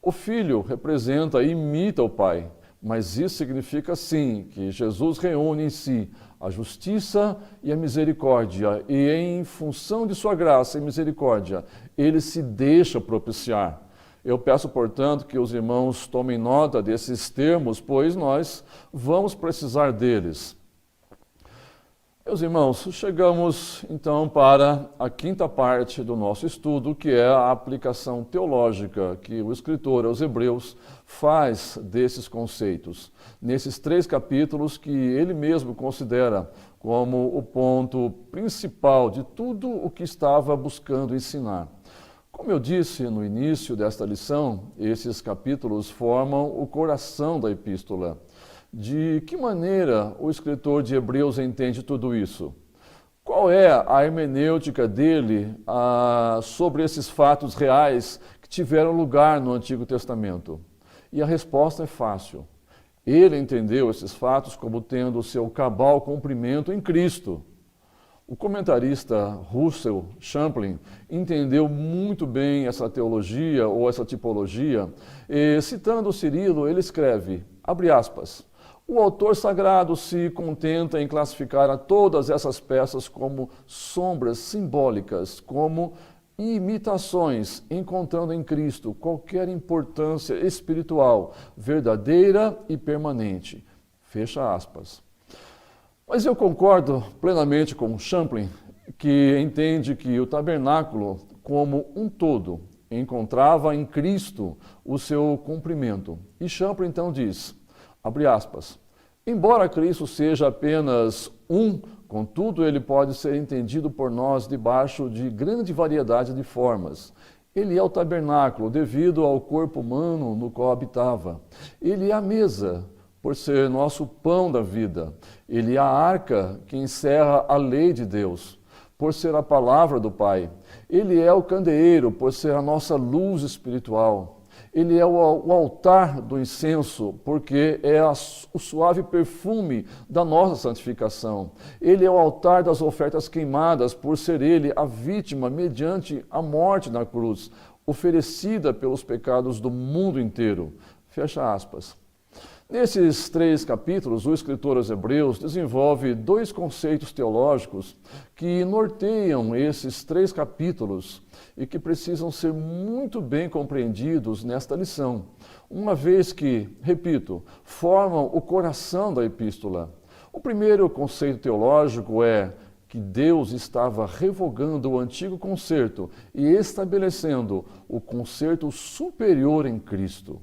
O Filho representa e imita o Pai, mas isso significa sim que Jesus reúne em si a justiça e a misericórdia, e em função de sua graça e misericórdia, ele se deixa propiciar. Eu peço, portanto, que os irmãos tomem nota desses termos, pois nós vamos precisar deles. Meus irmãos, chegamos então para a quinta parte do nosso estudo, que é a aplicação teológica que o escritor aos Hebreus faz desses conceitos, nesses 3 capítulos que ele mesmo considera como o ponto principal de tudo o que estava buscando ensinar. Como eu disse no início desta lição, esses capítulos formam o coração da epístola. De que maneira o escritor de Hebreus entende tudo isso? Qual é a hermenêutica dele sobre esses fatos reais que tiveram lugar no Antigo Testamento? E a resposta é fácil. Ele entendeu esses fatos como tendo o seu cabal cumprimento em Cristo. O comentarista Russell Champlin entendeu muito bem essa teologia ou essa tipologia, e citando Cirilo, ele escreve, abre aspas, o autor sagrado se contenta em classificar a todas essas peças como sombras simbólicas, como imitações, encontrando em Cristo qualquer importância espiritual, verdadeira e permanente. Fecha aspas. Mas eu concordo plenamente com Champlin, que entende que o tabernáculo, como um todo, encontrava em Cristo o seu cumprimento. E Champlin então diz, abre aspas, embora Cristo seja apenas um, contudo ele pode ser entendido por nós debaixo de grande variedade de formas. Ele é o tabernáculo devido ao corpo humano no qual habitava. Ele é a mesa, por ser nosso pão da vida. Ele é a arca que encerra a lei de Deus, por ser a palavra do Pai. Ele é o candeeiro, por ser a nossa luz espiritual. Ele é o altar do incenso, porque é o suave perfume da nossa santificação. Ele é o altar das ofertas queimadas, por ser ele a vítima mediante a morte na cruz, oferecida pelos pecados do mundo inteiro. Fecha aspas. Nesses 3 capítulos, o escritor aos Hebreus desenvolve 2 conceitos teológicos que norteiam esses 3 capítulos e que precisam ser muito bem compreendidos nesta lição, uma vez que, repito, formam o coração da epístola. O primeiro conceito teológico é que Deus estava revogando o antigo concerto e estabelecendo o concerto superior em Cristo.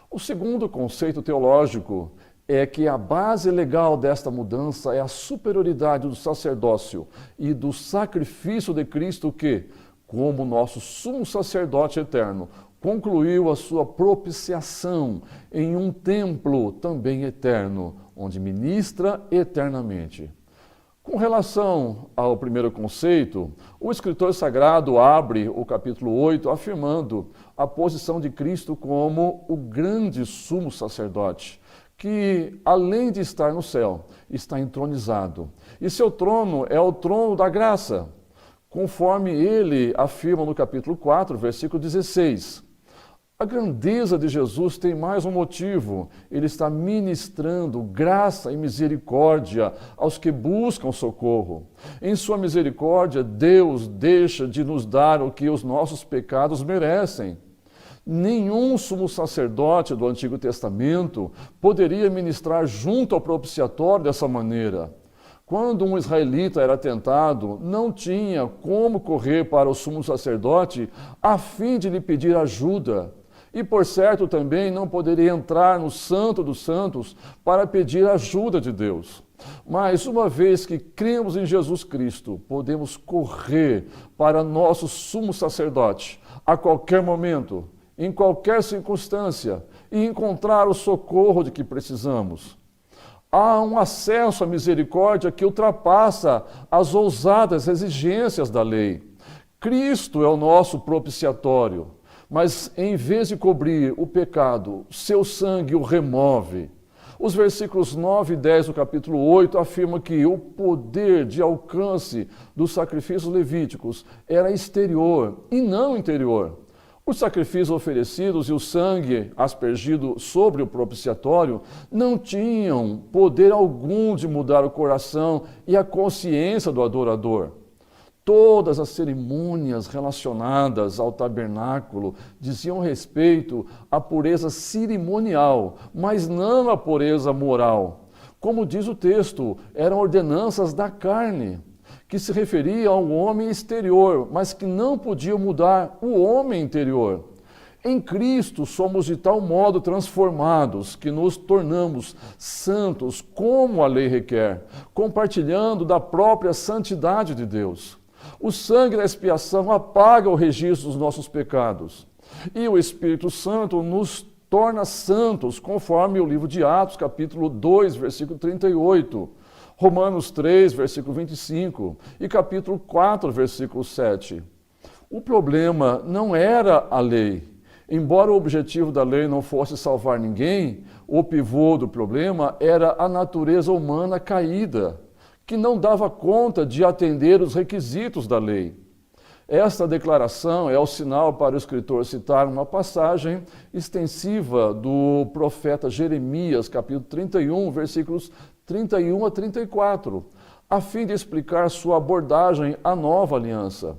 O segundo conceito teológico é que a base legal desta mudança é a superioridade do sacerdócio e do sacrifício de Cristo que, como nosso sumo sacerdote eterno, concluiu a sua propiciação em um templo também eterno, onde ministra eternamente. Com relação ao primeiro conceito, o escritor sagrado abre o capítulo 8 afirmando a posição de Cristo como o grande sumo sacerdote, que, além de estar no céu, está entronizado. E seu trono é o trono da graça, conforme ele afirma no capítulo 4, versículo 16. A grandeza de Jesus tem mais um motivo. Ele está ministrando graça e misericórdia aos que buscam socorro. Em sua misericórdia, Deus deixa de nos dar o que os nossos pecados merecem. Nenhum sumo sacerdote do Antigo Testamento poderia ministrar junto ao propiciatório dessa maneira. Quando um israelita era tentado, não tinha como correr para o sumo sacerdote a fim de lhe pedir ajuda. E, por certo, também não poderia entrar no Santo dos Santos para pedir ajuda de Deus. Mas, uma vez que cremos em Jesus Cristo, podemos correr para nosso sumo sacerdote a qualquer momento, em qualquer circunstância, e encontrar o socorro de que precisamos. Há um acesso à misericórdia que ultrapassa as ousadas exigências da lei. Cristo é o nosso propiciatório. Mas em vez de cobrir o pecado, seu sangue o remove. Os versículos 9 e 10 do capítulo 8 afirmam que o poder de alcance dos sacrifícios levíticos era exterior e não interior. Os sacrifícios oferecidos e o sangue aspergido sobre o propiciatório não tinham poder algum de mudar o coração e a consciência do adorador. Todas as cerimônias relacionadas ao tabernáculo diziam respeito à pureza cerimonial, mas não à pureza moral. Como diz o texto, eram ordenanças da carne, que se referiam ao homem exterior, mas que não podiam mudar o homem interior. Em Cristo somos de tal modo transformados que nos tornamos santos como a lei requer, compartilhando da própria santidade de Deus. O sangue da expiação apaga o registro dos nossos pecados. E o Espírito Santo nos torna santos, conforme o livro de Atos, capítulo 2, versículo 38, Romanos 3, versículo 25 e capítulo 4, versículo 7. O problema não era a lei. Embora o objetivo da lei não fosse salvar ninguém, o pivô do problema era a natureza humana caída, que não dava conta de atender os requisitos da lei. Esta declaração é o sinal para o escritor citar uma passagem extensiva do profeta Jeremias, capítulo 31, versículos 31 a 34, a fim de explicar sua abordagem à nova aliança.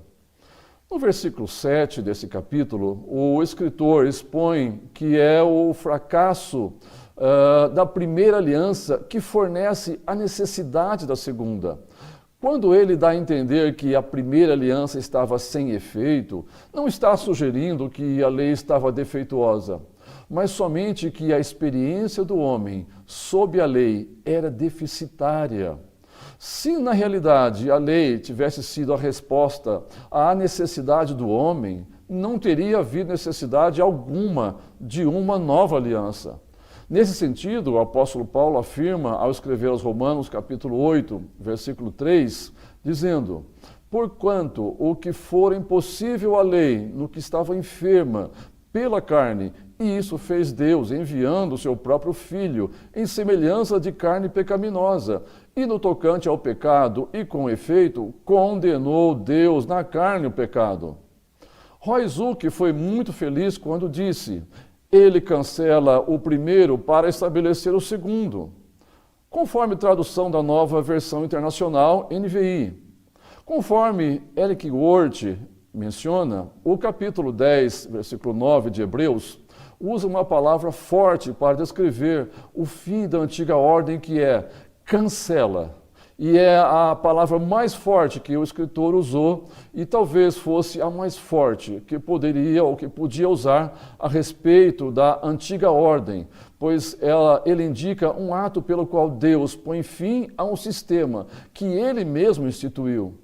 No versículo 7 desse capítulo, o escritor expõe que é o fracasso da primeira aliança que fornece a necessidade da segunda. Quando ele dá a entender que a primeira aliança estava sem efeito, não está sugerindo que a lei estava defeituosa, mas somente que a experiência do homem sob a lei era deficitária. Se na realidade a lei tivesse sido a resposta à necessidade do homem, não teria havido necessidade alguma de uma nova aliança. Nesse sentido, o apóstolo Paulo afirma, ao escrever aos Romanos, capítulo 8, versículo 3, dizendo: porquanto o que for impossível à lei, no que estava enferma pela carne, e isso fez Deus, enviando o seu próprio Filho, em semelhança de carne pecaminosa, e no tocante ao pecado, e com efeito, condenou Deus na carne o pecado. Roy Zuck foi muito feliz quando disse: ele cancela o primeiro para estabelecer o segundo, conforme tradução da Nova Versão Internacional, NVI. Conforme Eric Worth menciona, o capítulo 10, versículo 9 de Hebreus, usa uma palavra forte para descrever o fim da antiga ordem, que é cancela. E é a palavra mais forte que o escritor usou e talvez fosse a mais forte que poderia ou que podia usar a respeito da antiga ordem, pois ele indica um ato pelo qual Deus põe fim a um sistema que ele mesmo instituiu.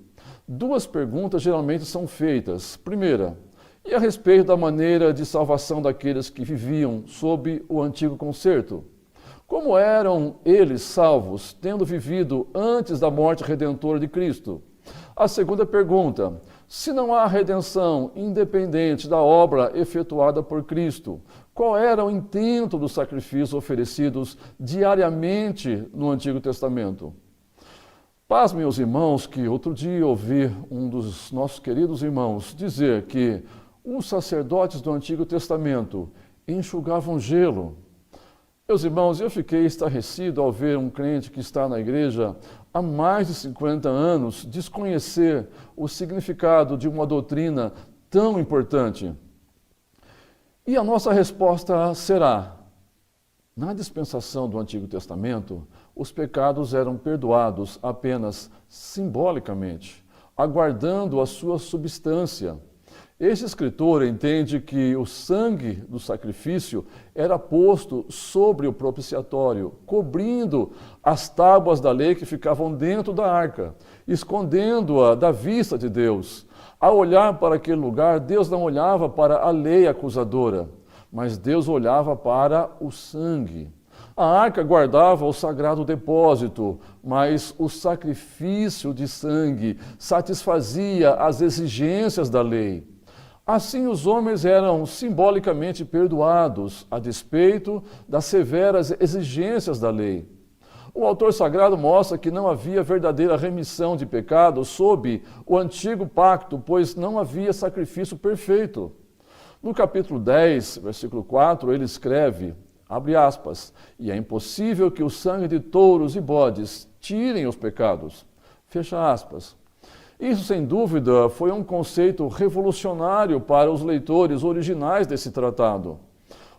Duas perguntas geralmente são feitas. Primeira, e a respeito da maneira de salvação daqueles que viviam sob o antigo concerto? Como eram eles salvos, tendo vivido antes da morte redentora de Cristo? A segunda pergunta: se não há redenção independente da obra efetuada por Cristo, qual era o intento dos sacrifícios oferecidos diariamente no Antigo Testamento? Pasmem, meus irmãos, que outro dia ouvi um dos nossos queridos irmãos dizer que Os sacerdotes do Antigo Testamento enxugavam gelo. Meus irmãos, eu fiquei estarrecido ao ver um crente que está na igreja há mais de 50 anos desconhecer o significado de uma doutrina tão importante. E a nossa resposta será: na dispensação do Antigo Testamento, os pecados eram perdoados apenas simbolicamente, aguardando a sua substância. Este escritor entende que o sangue do sacrifício era posto sobre o propiciatório, cobrindo as tábuas da lei que ficavam dentro da arca, escondendo-a da vista de Deus. Ao olhar para aquele lugar, Deus não olhava para a lei acusadora, mas Deus olhava para o sangue. A arca guardava o sagrado depósito, mas o sacrifício de sangue satisfazia as exigências da lei. Assim, os homens eram simbolicamente perdoados, a despeito das severas exigências da lei. O autor sagrado mostra que não havia verdadeira remissão de pecados sob o antigo pacto, pois não havia sacrifício perfeito. No capítulo 10, versículo 4, ele escreve, abre aspas, e é impossível que o sangue de touros e bodes tirem os pecados, fecha aspas. Isso, sem dúvida, foi um conceito revolucionário para os leitores originais desse tratado.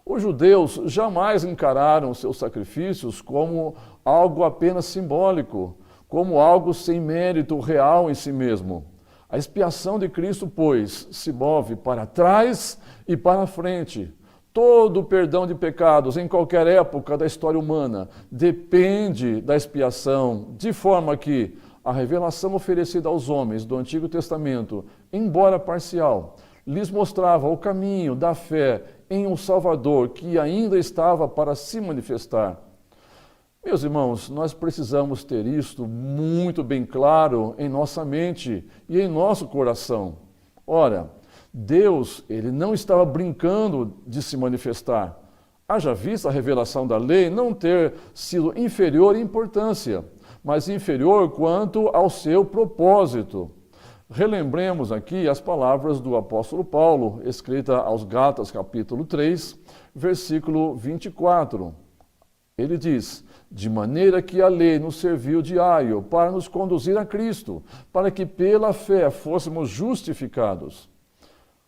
Os judeus jamais encararam seus sacrifícios como algo apenas simbólico, como algo sem mérito real em si mesmo. A expiação de Cristo, pois, se move para trás e para frente. Todo o perdão de pecados em qualquer época da história humana depende da expiação, de forma que a revelação oferecida aos homens do Antigo Testamento, embora parcial, lhes mostrava o caminho da fé em um Salvador que ainda estava para se manifestar. Meus irmãos, nós precisamos ter isto muito bem claro em nossa mente e em nosso coração. Ora, Deus, ele não estava brincando de se manifestar. Haja vista a revelação da lei não ter sido inferior em importância, mas inferior quanto ao seu propósito. Relembremos aqui as palavras do apóstolo Paulo, escrita aos Gálatas, capítulo 3, versículo 24. Ele diz, de maneira que a lei nos serviu de aio para nos conduzir a Cristo, para que pela fé fôssemos justificados.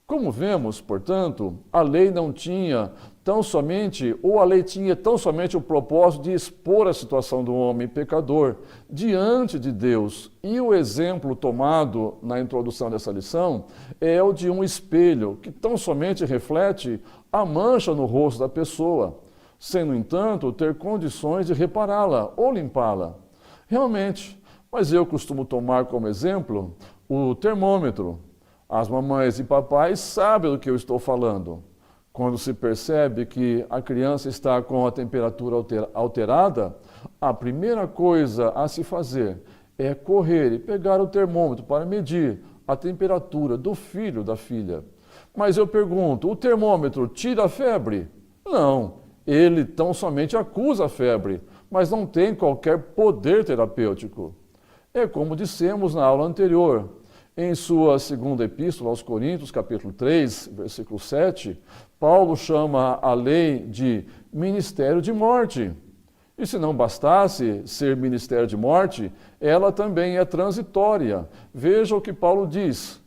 Como vemos, portanto, a lei tinha tão somente o propósito de expor a situação do homem pecador diante de Deus. E o exemplo tomado na introdução dessa lição é o de um espelho que tão somente reflete a mancha no rosto da pessoa, sem, no entanto, ter condições de repará-la ou limpá-la. Realmente, mas eu costumo tomar como exemplo o termômetro. As mamães e papais sabem do que eu estou falando. Quando se percebe que a criança está com a temperatura alterada, a primeira coisa a se fazer é correr e pegar o termômetro para medir a temperatura do filho ou da filha. Mas eu pergunto, o termômetro tira a febre? Não, ele tão somente acusa a febre, mas não tem qualquer poder terapêutico. É como dissemos na aula anterior. Em sua segunda epístola aos Coríntios, capítulo 3, versículo 7, Paulo chama a lei de ministério de morte. E se não bastasse ser ministério de morte, ela também é transitória. Veja o que Paulo diz.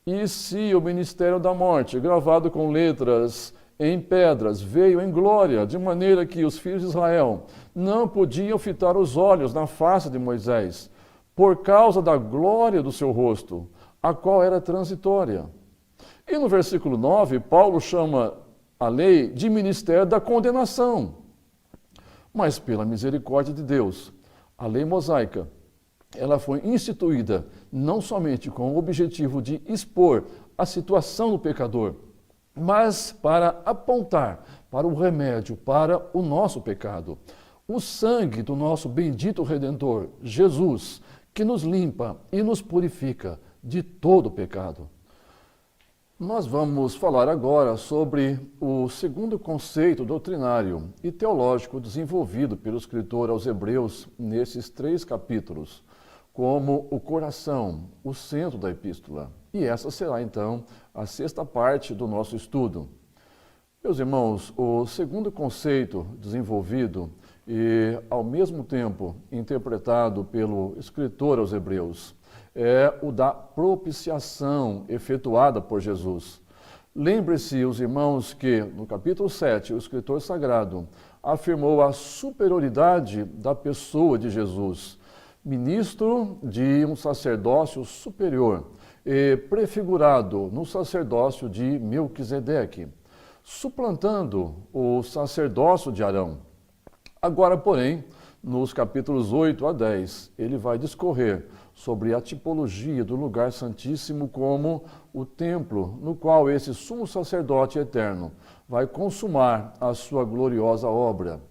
E se o ministério da morte, gravado com letras em pedras, veio em glória, de maneira que os filhos de Israel não podiam fitar os olhos na face de Moisés, por causa da glória do seu rosto, a qual era transitória. E no versículo 9, Paulo chama a lei de ministério da condenação. Mas pela misericórdia de Deus, a lei mosaica, ela foi instituída não somente com o objetivo de expor a situação do pecador, mas para apontar para o remédio, para o nosso pecado. O sangue do nosso bendito Redentor, Jesus, que nos limpa e nos purifica de todo o pecado. Nós vamos falar agora sobre o segundo conceito doutrinário e teológico desenvolvido pelo escritor aos Hebreus nesses 3 capítulos, como o coração, o centro da epístola. E essa será, então, a sexta parte do nosso estudo. Meus irmãos, o segundo conceito desenvolvido e, ao mesmo tempo, interpretado pelo escritor aos Hebreus é o da propiciação efetuada por Jesus. Lembre-se, os irmãos, que no capítulo 7, o escritor sagrado afirmou a superioridade da pessoa de Jesus, ministro de um sacerdócio superior e prefigurado no sacerdócio de Melquisedeque, suplantando o sacerdócio de Arão. Agora, porém, nos capítulos 8 a 10, ele vai discorrer sobre a tipologia do lugar santíssimo como o templo no qual esse sumo sacerdote eterno vai consumar a sua gloriosa obra.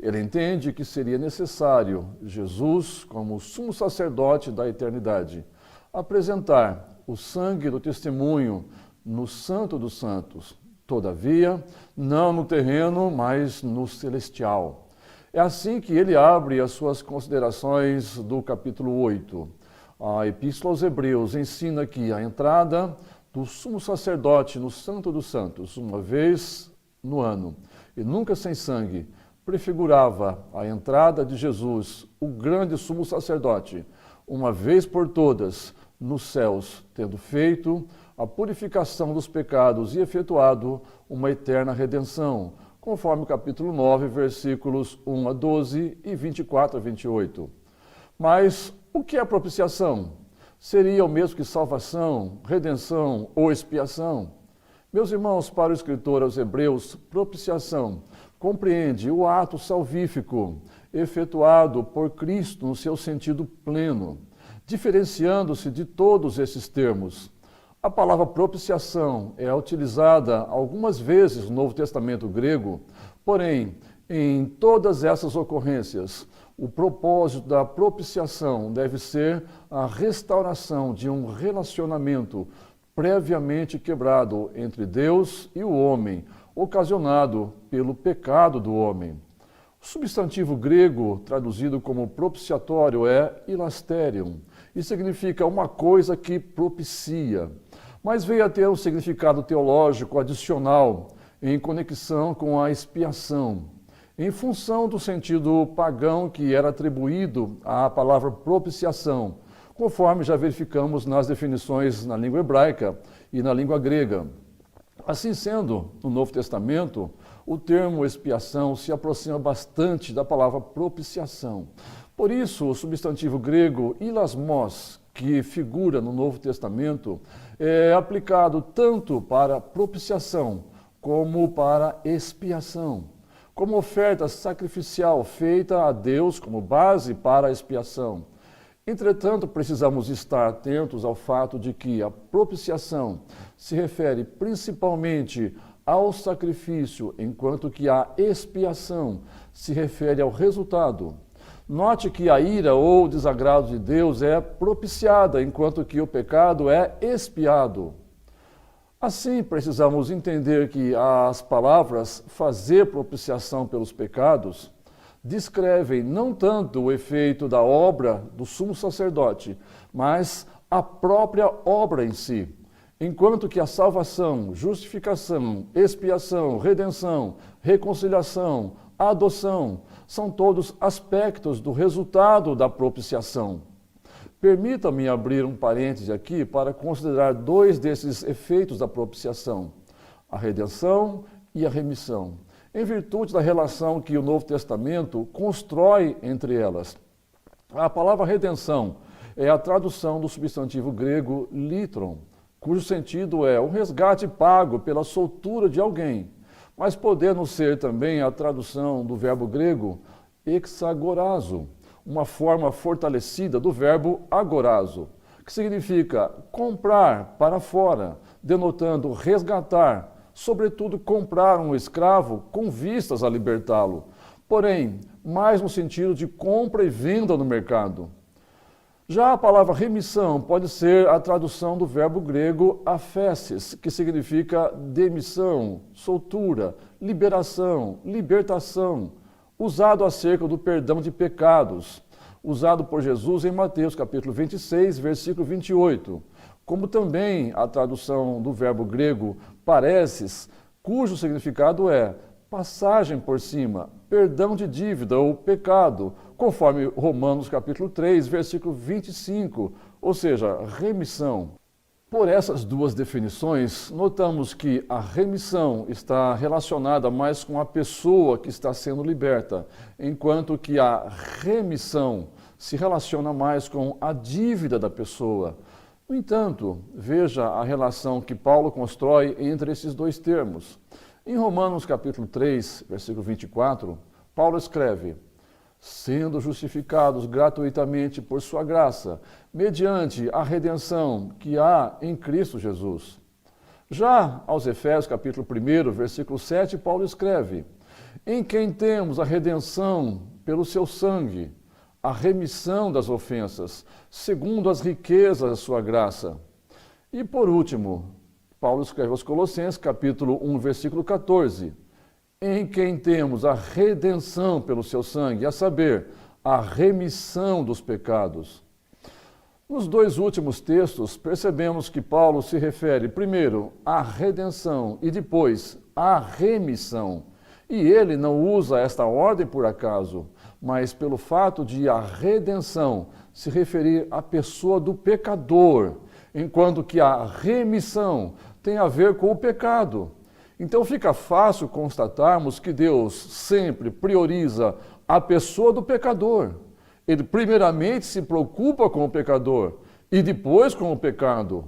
Ele entende que seria necessário Jesus, como sumo sacerdote da eternidade, apresentar o sangue do testemunho no Santo dos Santos, todavia, não no terreno, mas no celestial. É assim que ele abre as suas considerações do capítulo 8. A Epístola aos Hebreus ensina que a entrada do sumo sacerdote no Santo dos Santos, uma vez no ano, e nunca sem sangue, prefigurava a entrada de Jesus, o grande sumo sacerdote, uma vez por todas, nos céus, tendo feito a purificação dos pecados e efetuado uma eterna redenção, conforme o capítulo 9, versículos 1 a 12 e 24 a 28. Mas o que é propiciação? Seria o mesmo que salvação, redenção ou expiação? Meus irmãos, para o escritor aos Hebreus, propiciação compreende o ato salvífico efetuado por Cristo no seu sentido pleno, diferenciando-se de todos esses termos. A palavra propiciação é utilizada algumas vezes no Novo Testamento grego, porém, em todas essas ocorrências, o propósito da propiciação deve ser a restauração de um relacionamento previamente quebrado entre Deus e o homem, ocasionado pelo pecado do homem. O substantivo grego traduzido como propiciatório é hilasterion e significa uma coisa que propicia, mas veio a ter um significado teológico adicional em conexão com a expiação, em função do sentido pagão que era atribuído à palavra propiciação, conforme já verificamos nas definições na língua hebraica e na língua grega. Assim sendo, no Novo Testamento, o termo expiação se aproxima bastante da palavra propiciação. Por isso, o substantivo grego hilasmos, que figura no Novo Testamento, é aplicado tanto para propiciação como para expiação, como oferta sacrificial feita a Deus como base para a expiação. Entretanto, precisamos estar atentos ao fato de que a propiciação se refere principalmente ao sacrifício, enquanto que a expiação se refere ao resultado. Note que a ira ou desagrado de Deus é propiciada, enquanto que o pecado é expiado. Assim, precisamos entender que as palavras fazer propiciação pelos pecados descrevem não tanto o efeito da obra do sumo sacerdote, mas a própria obra em si. Enquanto que a salvação, justificação, expiação, redenção, reconciliação, adoção, são todos aspectos do resultado da propiciação. Permita-me abrir um parêntese aqui para considerar dois desses efeitos da propiciação, a redenção e a remissão, em virtude da relação que o Novo Testamento constrói entre elas. A palavra redenção é a tradução do substantivo grego litron, cujo sentido é o resgate pago pela soltura de alguém, mas podendo ser também a tradução do verbo grego exagorazo, uma forma fortalecida do verbo agorazo, que significa comprar para fora, denotando resgatar, sobretudo comprar um escravo com vistas a libertá-lo, porém, mais no sentido de compra e venda no mercado. Já a palavra remissão pode ser a tradução do verbo grego aphesis, que significa demissão, soltura, liberação, libertação, usado acerca do perdão de pecados. usado por Jesus em Mateus capítulo 26, versículo 28, como também a tradução do verbo grego pareces, cujo significado é passagem por cima, perdão de dívida ou pecado, conforme Romanos capítulo 3, versículo 25, ou seja, remissão. Por essas duas definições, notamos que a remissão está relacionada mais com a pessoa que está sendo liberta, enquanto que a remissão se relaciona mais com a dívida da pessoa. No entanto, veja a relação que Paulo constrói entre esses dois termos. Em Romanos capítulo 3, versículo 24, Paulo escreve: sendo justificados gratuitamente por sua graça, mediante a redenção que há em Cristo Jesus. Já aos Efésios capítulo 1, versículo 7, Paulo escreve: em quem temos a redenção pelo seu sangue, a remissão das ofensas, segundo as riquezas da sua graça. E por último, Paulo escreve aos Colossenses, capítulo 1, versículo 14, em quem temos a redenção pelo seu sangue, a saber, a remissão dos pecados. Nos dois últimos textos, percebemos que Paulo se refere primeiro à redenção e depois à remissão. E ele não usa esta ordem por acaso, mas pelo fato de a redenção se referir à pessoa do pecador, enquanto que a remissão tem a ver com o pecado. Então fica fácil constatarmos que Deus sempre prioriza a pessoa do pecador. Ele primeiramente se preocupa com o pecador e depois com o pecado.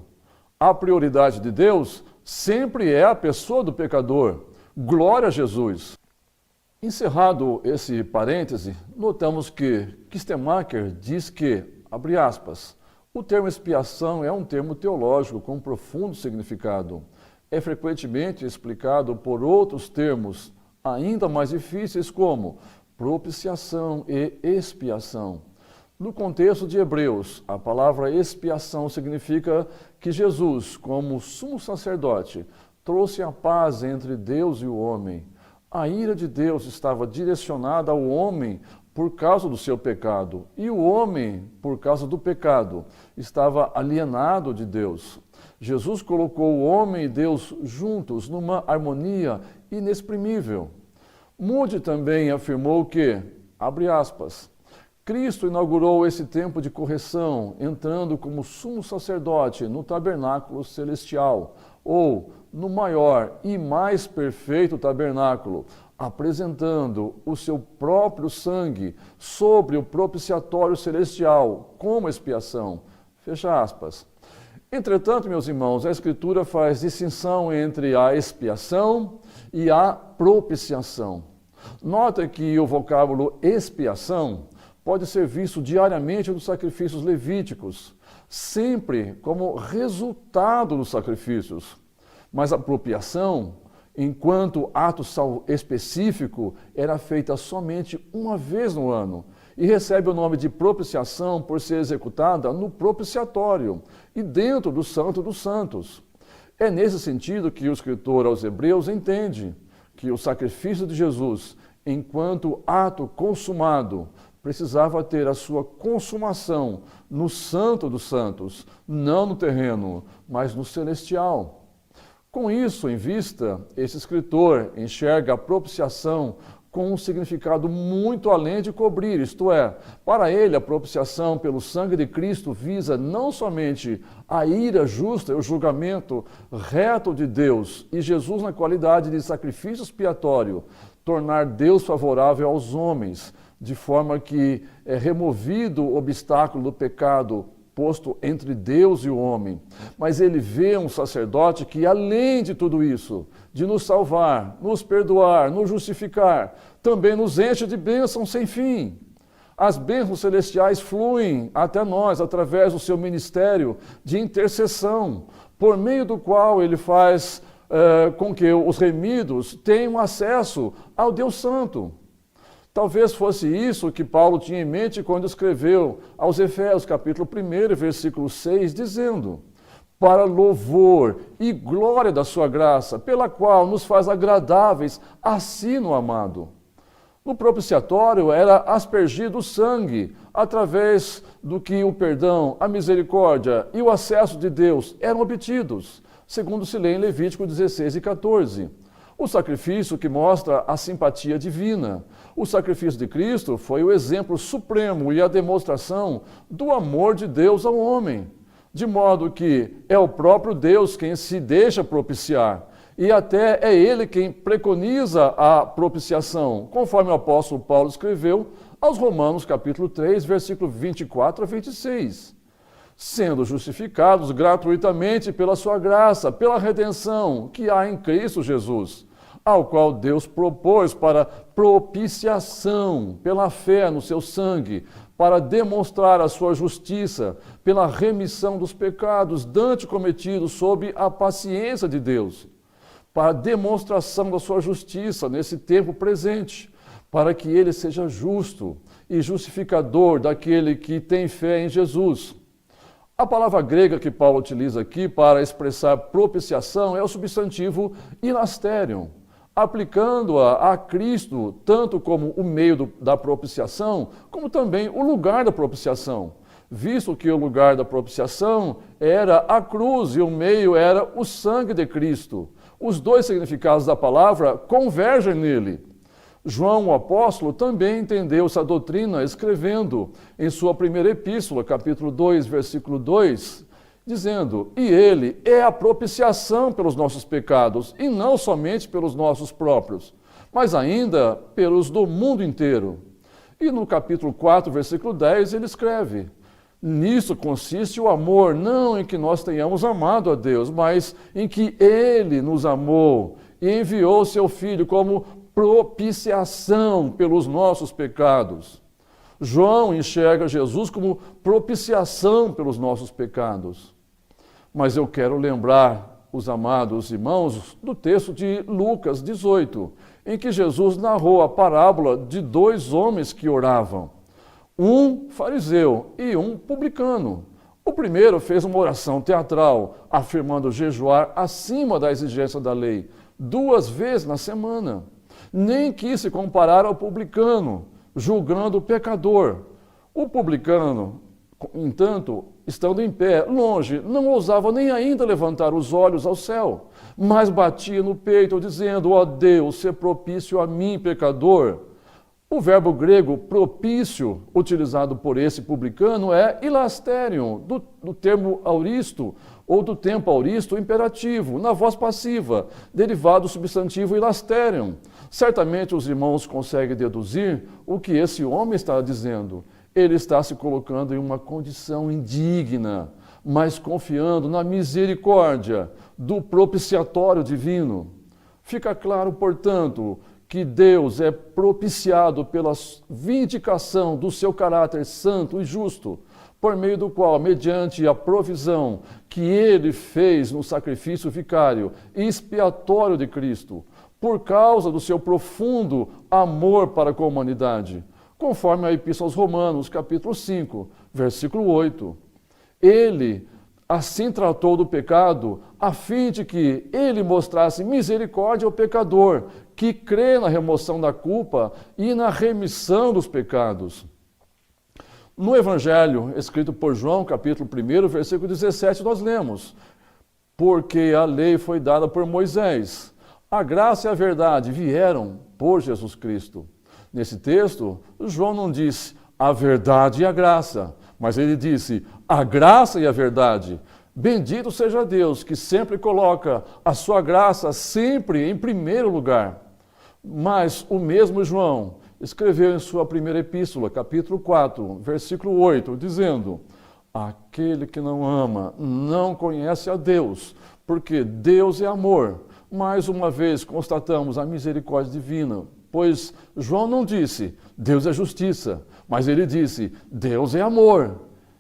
A prioridade de Deus sempre é a pessoa do pecador. Glória a Jesus! Encerrado esse parêntese, notamos que Kistemaker diz que, abre aspas, o termo expiação é um termo teológico com profundo significado. É frequentemente explicado por outros termos ainda mais difíceis como propiciação e expiação. No contexto de Hebreus, a palavra expiação significa que Jesus, como sumo sacerdote, trouxe a paz entre Deus e o homem. A ira de Deus estava direcionada ao homem por causa do seu pecado, e o homem, por causa do pecado, estava alienado de Deus. Jesus colocou o homem e Deus juntos numa harmonia inexprimível. Moody também afirmou que, abre aspas, Cristo inaugurou esse tempo de correção, entrando como sumo sacerdote no tabernáculo celestial, ou no maior e mais perfeito tabernáculo, apresentando o seu próprio sangue sobre o propiciatório celestial como expiação. Fecha aspas. Entretanto, meus irmãos, a Escritura faz distinção entre a expiação e a propiciação. Nota que o vocábulo expiação pode ser visto diariamente nos sacrifícios levíticos, sempre como resultado dos sacrifícios. Mas a propiciação, enquanto ato específico, era feita somente uma vez no ano e recebe o nome de propiciação por ser executada no propiciatório e dentro do Santo dos Santos. É nesse sentido que o escritor aos Hebreus entende que o sacrifício de Jesus, enquanto ato consumado, precisava ter a sua consumação no Santo dos Santos, não no terreno, mas no celestial. Com isso em vista, esse escritor enxerga a propiciação com um significado muito além de cobrir, isto é, para ele a propiciação pelo sangue de Cristo visa não somente a ira justa e o julgamento reto de Deus e Jesus na qualidade de sacrifício expiatório, tornar Deus favorável aos homens, de forma que é removido o obstáculo do pecado posto entre Deus e o homem. Mas ele vê um sacerdote que, além de tudo isso, de nos salvar, nos perdoar, nos justificar, também nos enche de bênçãos sem fim. As bênçãos celestiais fluem até nós através do seu ministério de intercessão, por meio do qual ele faz com que os remidos tenham acesso ao Deus Santo. Talvez fosse isso que Paulo tinha em mente quando escreveu aos Efésios, capítulo 1, versículo 6, dizendo: para louvor e glória da sua graça, pela qual nos faz agradáveis a si no amado. No propiciatório era aspergido o sangue, através do que o perdão, a misericórdia e o acesso de Deus eram obtidos, segundo se lê em Levítico 16 e 14. O sacrifício que mostra a simpatia divina. O sacrifício de Cristo foi o exemplo supremo e a demonstração do amor de Deus ao homem, de modo que é o próprio Deus quem se deixa propiciar, e até é ele quem preconiza a propiciação, conforme o apóstolo Paulo escreveu aos Romanos capítulo 3, versículo 24 a 26. Sendo justificados gratuitamente pela sua graça, pela redenção que há em Cristo Jesus, ao qual Deus propôs para propiciação pela fé no seu sangue, para demonstrar a sua justiça, pela remissão dos pecados dantes cometidos sob a paciência de Deus, para a demonstração da sua justiça nesse tempo presente, para que ele seja justo e justificador daquele que tem fé em Jesus. A palavra grega que Paulo utiliza aqui para expressar propiciação é o substantivo hilasterion, aplicando-a a Cristo tanto como o meio da propiciação, como também o lugar da propiciação, visto que o lugar da propiciação era a cruz e o meio era o sangue de Cristo. Os dois significados da palavra convergem nele. João, o apóstolo, também entendeu essa doutrina escrevendo em sua primeira epístola, capítulo 2, versículo 2, dizendo: "E ele é a propiciação pelos nossos pecados, e não somente pelos nossos próprios, mas ainda pelos do mundo inteiro." E no capítulo 4, versículo 10, ele escreve: "Nisso consiste o amor, não em que nós tenhamos amado a Deus, mas em que ele nos amou e enviou seu Filho como propiciação pelos nossos pecados." João enxerga Jesus como propiciação pelos nossos pecados. Mas eu quero lembrar os amados irmãos do texto de Lucas 18, em que Jesus narrou a parábola de dois homens que oravam, um fariseu e um publicano. O primeiro fez uma oração teatral, afirmando jejuar acima da exigência da lei, 2 vezes na semana. Nem quis se comparar ao publicano, julgando o pecador. O publicano, entanto, estando em pé, longe, não ousava nem ainda levantar os olhos ao céu, mas batia no peito, dizendo: "Ó Deus, se propício a mim, pecador." O verbo grego propício, utilizado por esse publicano, é hilasterion, do termo auristo, ou do tempo auristo imperativo, na voz passiva, derivado do substantivo hilasterion. Certamente os irmãos conseguem deduzir o que esse homem está dizendo. Ele está se colocando em uma condição indigna, mas confiando na misericórdia do propiciatório divino. Fica claro, portanto, que Deus é propiciado pela vindicação do seu caráter santo e justo, por meio do qual, mediante a provisão que ele fez no sacrifício vicário e expiatório de Cristo, por causa do seu profundo amor para com a humanidade, conforme a Epístola aos Romanos, capítulo 5, versículo 8. Ele assim tratou do pecado, a fim de que ele mostrasse misericórdia ao pecador, que crê na remoção da culpa e na remissão dos pecados. No Evangelho, escrito por João, capítulo 1, versículo 17, nós lemos: "Porque a lei foi dada por Moisés, a graça e a verdade vieram por Jesus Cristo." Nesse texto, João não disse a verdade e a graça, mas ele disse a graça e a verdade. Bendito seja Deus, que sempre coloca a sua graça sempre em primeiro lugar. Mas o mesmo João escreveu em sua primeira epístola, capítulo 4, versículo 8, dizendo: "Aquele que não ama não conhece a Deus, porque Deus é amor." Mais uma vez constatamos a misericórdia divina, pois João não disse Deus é justiça, mas ele disse Deus é amor.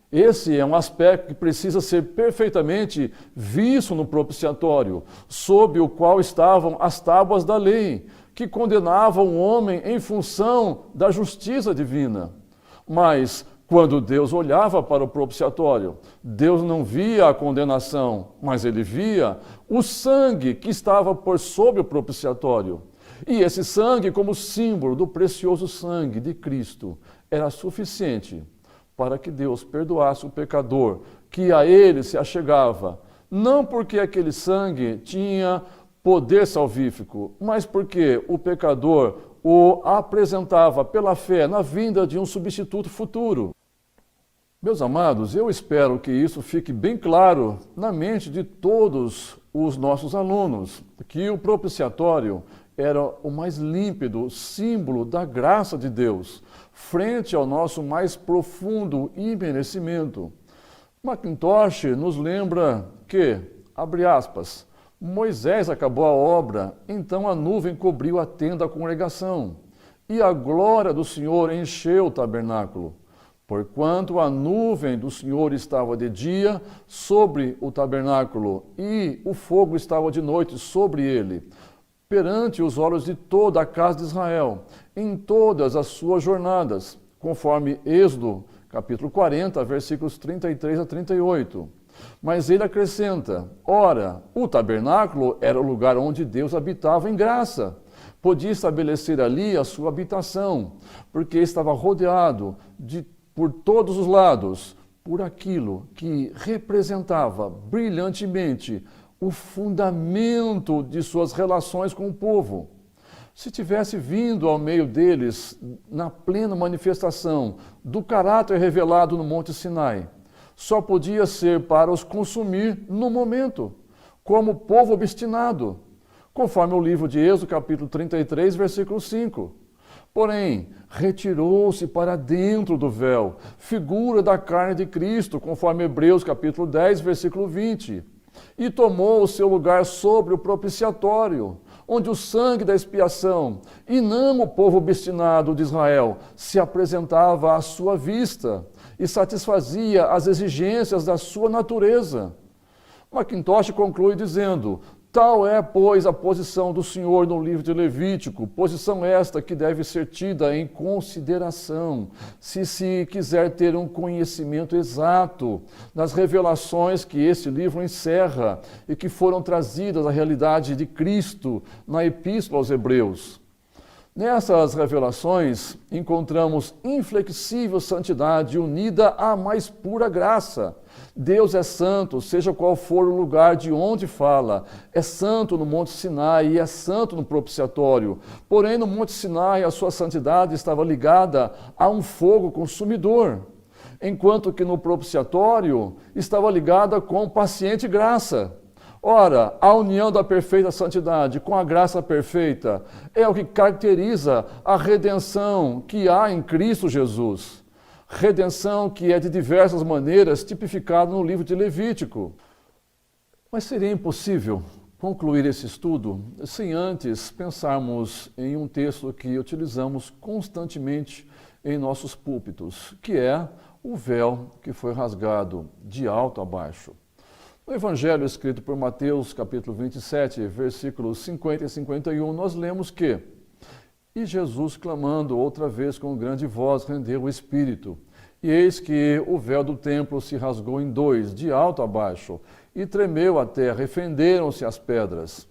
Esse é um aspecto que precisa ser perfeitamente visto no propiciatório, sob o qual estavam as tábuas da lei, que condenavam o homem em função da justiça divina. Mas, quando Deus olhava para o propiciatório, Deus não via a condenação, mas ele via o sangue que estava por sobre o propiciatório. E esse sangue, como símbolo do precioso sangue de Cristo, era suficiente para que Deus perdoasse o pecador que a ele se achegava, não porque aquele sangue tinha poder salvífico, mas porque o pecador o apresentava pela fé na vinda de um substituto futuro. Meus amados, eu espero que isso fique bem claro na mente de todos os nossos alunos, que o propiciatório era o mais límpido símbolo da graça de Deus, frente ao nosso mais profundo imerecimento. Macintosh nos lembra que, abre aspas, Moisés acabou a obra, então a nuvem cobriu a tenda da congregação, e a glória do Senhor encheu o tabernáculo. Porquanto a nuvem do Senhor estava de dia sobre o tabernáculo, e o fogo estava de noite sobre ele, perante os olhos de toda a casa de Israel, em todas as suas jornadas, conforme Êxodo, capítulo 40, versículos 33 a 38. Mas ele acrescenta, ora, o tabernáculo era o lugar onde Deus habitava em graça. Podia estabelecer ali a sua habitação, porque estava rodeado por todos os lados, por aquilo que representava brilhantemente o fundamento de suas relações com o povo. Se tivesse vindo ao meio deles na plena manifestação do caráter revelado no Monte Sinai, só podia ser para os consumir no momento, como povo obstinado, conforme o livro de Êxodo, capítulo 33, versículo 5. Porém, retirou-se para dentro do véu, figura da carne de Cristo, conforme Hebreus, capítulo 10, versículo 20, e tomou o seu lugar sobre o propiciatório, onde o sangue da expiação, e não o povo obstinado de Israel, se apresentava à sua vista e satisfazia as exigências da sua natureza. Macintosh conclui dizendo, tal é, pois, a posição do Senhor no livro de Levítico, posição esta que deve ser tida em consideração, se quiser ter um conhecimento exato das revelações que esse livro encerra e que foram trazidas à realidade de Cristo na Epístola aos Hebreus. Nessas revelações, encontramos inflexível santidade unida à mais pura graça. Deus é santo, seja qual for o lugar de onde fala. É santo no Monte Sinai e é santo no propiciatório. Porém, no Monte Sinai, a sua santidade estava ligada a um fogo consumidor, enquanto que no propiciatório estava ligada com paciente graça. Ora, a união da perfeita santidade com a graça perfeita é o que caracteriza a redenção que há em Cristo Jesus. Redenção que é de diversas maneiras tipificada no livro de Levítico. Mas seria impossível concluir esse estudo sem antes pensarmos em um texto que utilizamos constantemente em nossos púlpitos, que é o véu que foi rasgado de alto a baixo. No Evangelho escrito por Mateus, capítulo 27, versículos 50 e 51, nós lemos que e Jesus, clamando outra vez com grande voz, rendeu o Espírito. E eis que o véu do templo se rasgou em dois, de alto a baixo, e tremeu a terra, e fenderam-se as pedras.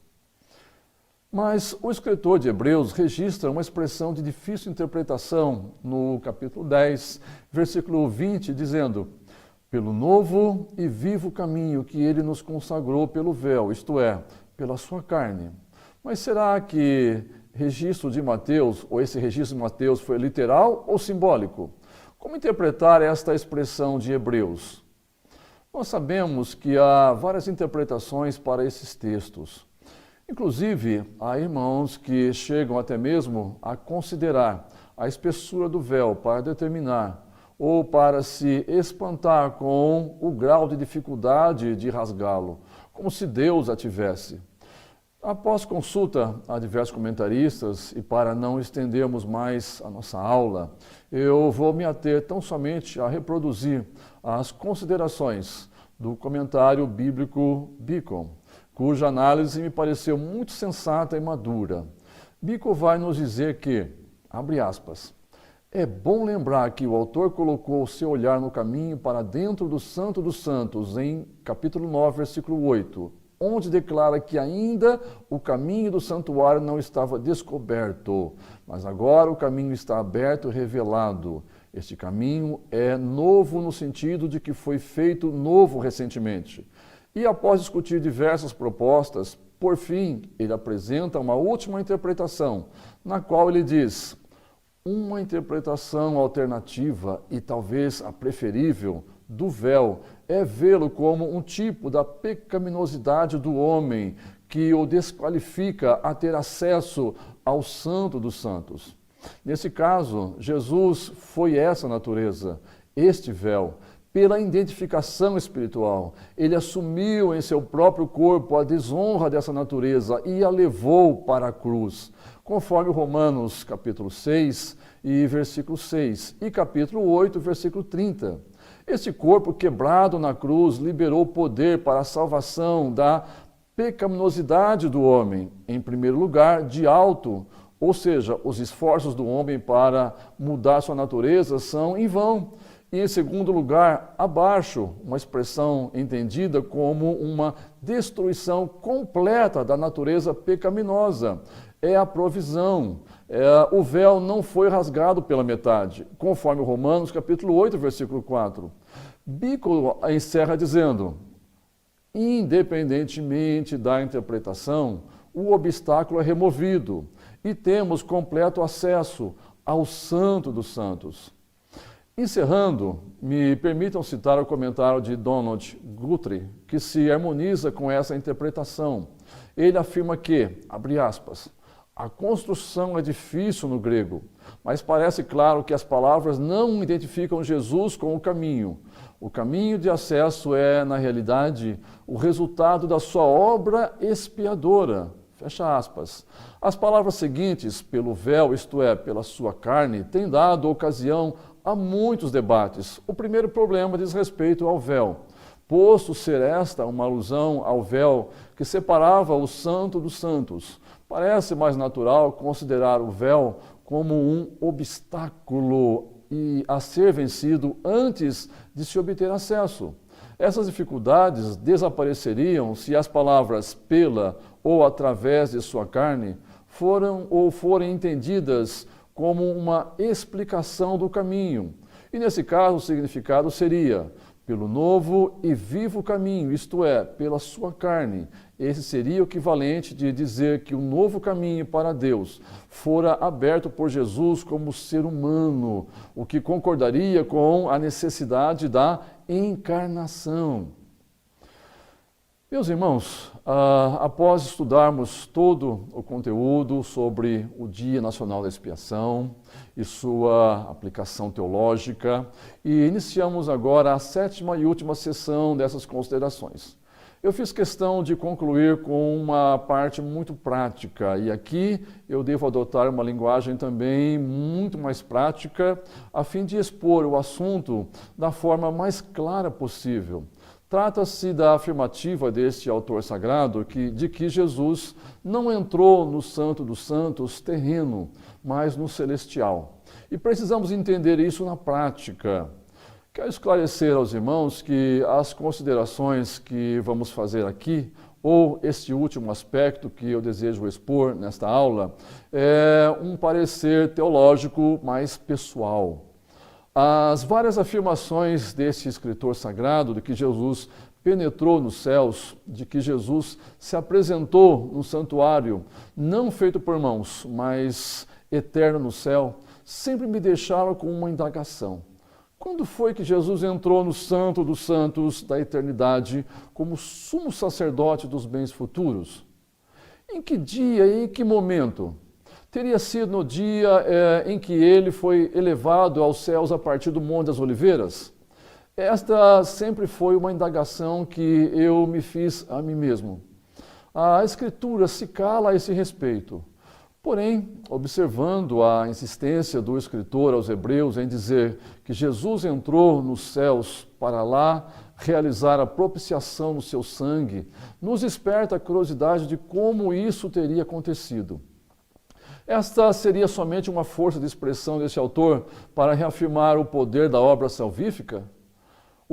Mas o escritor de Hebreus registra uma expressão de difícil interpretação no capítulo 10, versículo 20, dizendo: pelo novo e vivo caminho que ele nos consagrou pelo véu, isto é, pela sua carne. Mas será que registro de Mateus, ou esse registro de Mateus foi literal ou simbólico? Como interpretar esta expressão de Hebreus? Nós sabemos que há várias interpretações para esses textos. Inclusive, há irmãos que chegam até mesmo a considerar a espessura do véu para determinar ou para se espantar com o grau de dificuldade de rasgá-lo, como se Deus a tivesse. Após consulta a diversos comentaristas e para não estendermos mais a nossa aula, eu vou me ater tão somente a reproduzir as considerações do comentário bíblico Beacon, cuja análise me pareceu muito sensata e madura. Beacon vai nos dizer que, abre aspas, é bom lembrar que o autor colocou o seu olhar no caminho para dentro do Santo dos Santos, em capítulo 9, versículo 8, onde declara que ainda o caminho do santuário não estava descoberto, mas agora o caminho está aberto e revelado, Este caminho é novo no sentido de que foi feito novo recentemente. E após discutir diversas propostas, por fim, ele apresenta uma última interpretação, na qual ele diz: uma interpretação alternativa e talvez a preferível do véu é vê-lo como um tipo da pecaminosidade do homem que o desqualifica a ter acesso ao Santo dos Santos. Nesse caso, Jesus foi essa natureza, este véu. Pela identificação espiritual, ele assumiu em seu próprio corpo a desonra dessa natureza e a levou para a cruz, conforme Romanos capítulo 6 e versículo 6 e capítulo 8, versículo 30. Este corpo quebrado na cruz liberou poder para a salvação da pecaminosidade do homem, em primeiro lugar, de alto, ou seja, os esforços do homem para mudar sua natureza são em vão. E, em segundo lugar, abaixo, uma expressão entendida como uma destruição completa da natureza pecaminosa. É a provisão. O véu não foi rasgado pela metade, conforme Romanos capítulo 8, versículo 4. Bico encerra dizendo: independentemente da interpretação, o obstáculo é removido e temos completo acesso ao Santo dos Santos. Encerrando, me permitam citar o comentário de Donald Guthrie, que se harmoniza com essa interpretação. Ele afirma que, abre aspas, a construção é difícil no grego, mas parece claro que as palavras não identificam Jesus com o caminho. O caminho de acesso é, na realidade, o resultado da sua obra expiadora. Fecha aspas. As palavras seguintes, pelo véu, isto é, pela sua carne, têm dado ocasião a muitos debates. O primeiro problema diz respeito ao véu. Posto ser esta uma alusão ao véu que separava o Santo dos Santos, parece mais natural considerar o véu como um obstáculo e a ser vencido antes de se obter acesso. Essas dificuldades desapareceriam se as palavras pela ou através de sua carne forem entendidas como uma explicação do caminho. E nesse caso o significado seria pelo novo e vivo caminho, isto é, pela sua carne. Esse seria o equivalente de dizer que o novo caminho para Deus fora aberto por Jesus como ser humano, o que concordaria com a necessidade da encarnação. Meus irmãos, após estudarmos todo o conteúdo sobre o Dia Nacional da Expiação e sua aplicação teológica, e iniciamos agora a 7ª e última sessão dessas considerações. Eu fiz questão de concluir com uma parte muito prática, e aqui eu devo adotar uma linguagem também muito mais prática, a fim de expor o assunto da forma mais clara possível. Trata-se da afirmativa deste autor sagrado de que Jesus não entrou no Santo dos Santos terreno, mas no celestial. E precisamos entender isso na prática. Quero esclarecer aos irmãos que as considerações que vamos fazer aqui, ou este último aspecto que eu desejo expor nesta aula, é um parecer teológico mais pessoal. As várias afirmações desse escritor sagrado de que Jesus penetrou nos céus, de que Jesus se apresentou no santuário, não feito por mãos, mas eterno no céu, sempre me deixaram com uma indagação. Quando foi que Jesus entrou no Santo dos Santos da eternidade como sumo sacerdote dos bens futuros? Em que dia e em que momento? Teria sido no dia em que ele foi elevado aos céus a partir do Monte das Oliveiras? Esta sempre foi uma indagação que eu me fiz a mim mesmo. A Escritura se cala a esse respeito. Porém, observando a insistência do escritor aos Hebreus em dizer que Jesus entrou nos céus para lá realizar a propiciação no seu sangue, nos desperta a curiosidade de como isso teria acontecido. Esta seria somente uma força de expressão desse autor para reafirmar o poder da obra salvífica?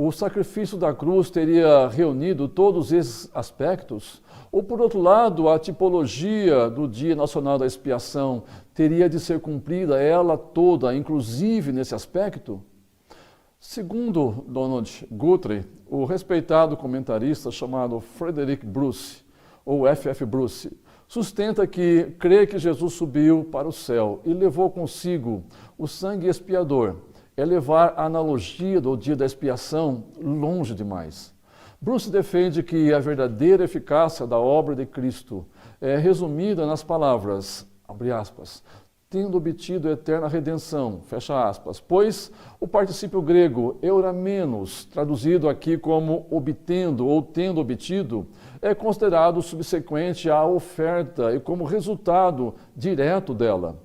o sacrifício da cruz teria reunido todos esses aspectos? Ou, por outro lado, a tipologia do Dia Nacional da Expiação teria de ser cumprida ela toda, inclusive nesse aspecto? Segundo Donald Guthrie, o respeitado comentarista chamado Frederick Bruce, ou F.F. Bruce, sustenta que crê que Jesus subiu para o céu e levou consigo o sangue expiador é levar a analogia do dia da expiação longe demais. Bruce defende que a verdadeira eficácia da obra de Cristo é resumida nas palavras, abre aspas, tendo obtido eterna redenção, fecha aspas, pois o particípio grego euramenos, traduzido aqui como obtendo ou tendo obtido, é considerado subsequente à oferta e como resultado direto dela.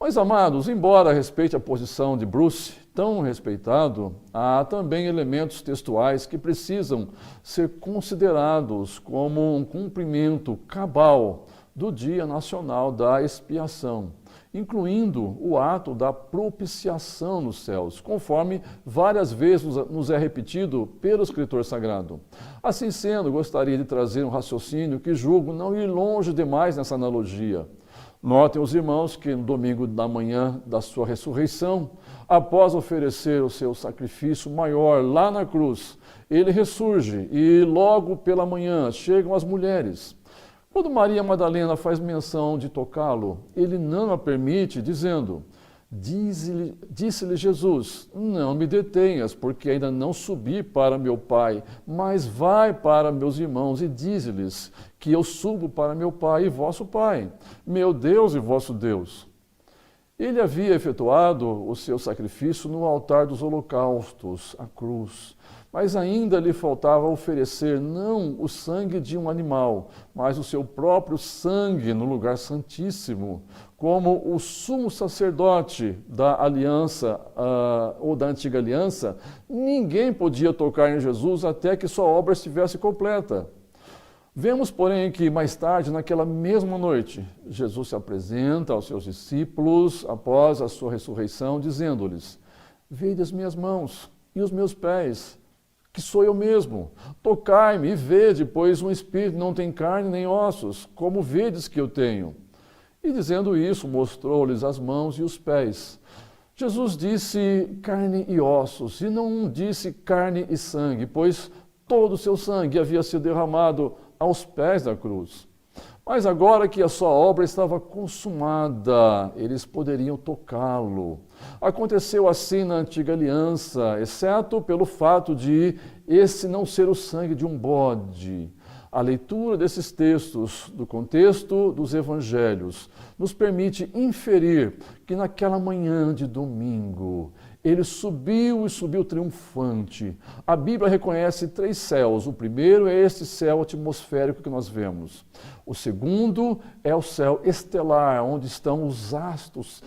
Mas, amados, embora respeite a posição de Bruce, tão respeitado, há também elementos textuais que precisam ser considerados como um cumprimento cabal do Dia Nacional da Expiação, incluindo o ato da propiciação nos céus, conforme várias vezes nos é repetido pelo escritor sagrado. Assim sendo, gostaria de trazer um raciocínio que julgo não ir longe demais nessa analogia. Notem os irmãos que no domingo da manhã da sua ressurreição, após oferecer o seu sacrifício maior lá na cruz, ele ressurge e logo pela manhã chegam as mulheres. Quando Maria Madalena faz menção de tocá-lo, ele não a permite, dizendo, disse-lhe Jesus, não me detenhas, porque ainda não subi para meu Pai, mas vai para meus irmãos e dize-lhes que eu subo para meu Pai e vosso Pai, meu Deus e vosso Deus. Ele havia efetuado o seu sacrifício no altar dos holocaustos, a cruz, mas ainda lhe faltava oferecer não o sangue de um animal, mas o seu próprio sangue no lugar santíssimo, como o sumo sacerdote da aliança ou da antiga aliança, ninguém podia tocar em Jesus até que sua obra estivesse completa. Vemos, porém, que mais tarde, naquela mesma noite, Jesus se apresenta aos seus discípulos após a sua ressurreição, dizendo-lhes, vede as minhas mãos e os meus pés, que sou eu mesmo. Tocai-me e vede, pois um espírito não tem carne nem ossos, como vedes que eu tenho. E dizendo isso, mostrou-lhes as mãos e os pés. Jesus disse carne e ossos, e não disse carne e sangue, pois todo o seu sangue havia sido derramado aos pés da cruz. Mas agora que a sua obra estava consumada, eles poderiam tocá-lo. Aconteceu assim na antiga aliança, exceto pelo fato de esse não ser o sangue de um bode. A leitura desses textos, do contexto dos evangelhos, nos permite inferir que naquela manhã de domingo, ele subiu e subiu triunfante. A Bíblia reconhece 3 céus. O primeiro é este céu atmosférico que nós vemos. O segundo é o céu estelar, onde estão os astros,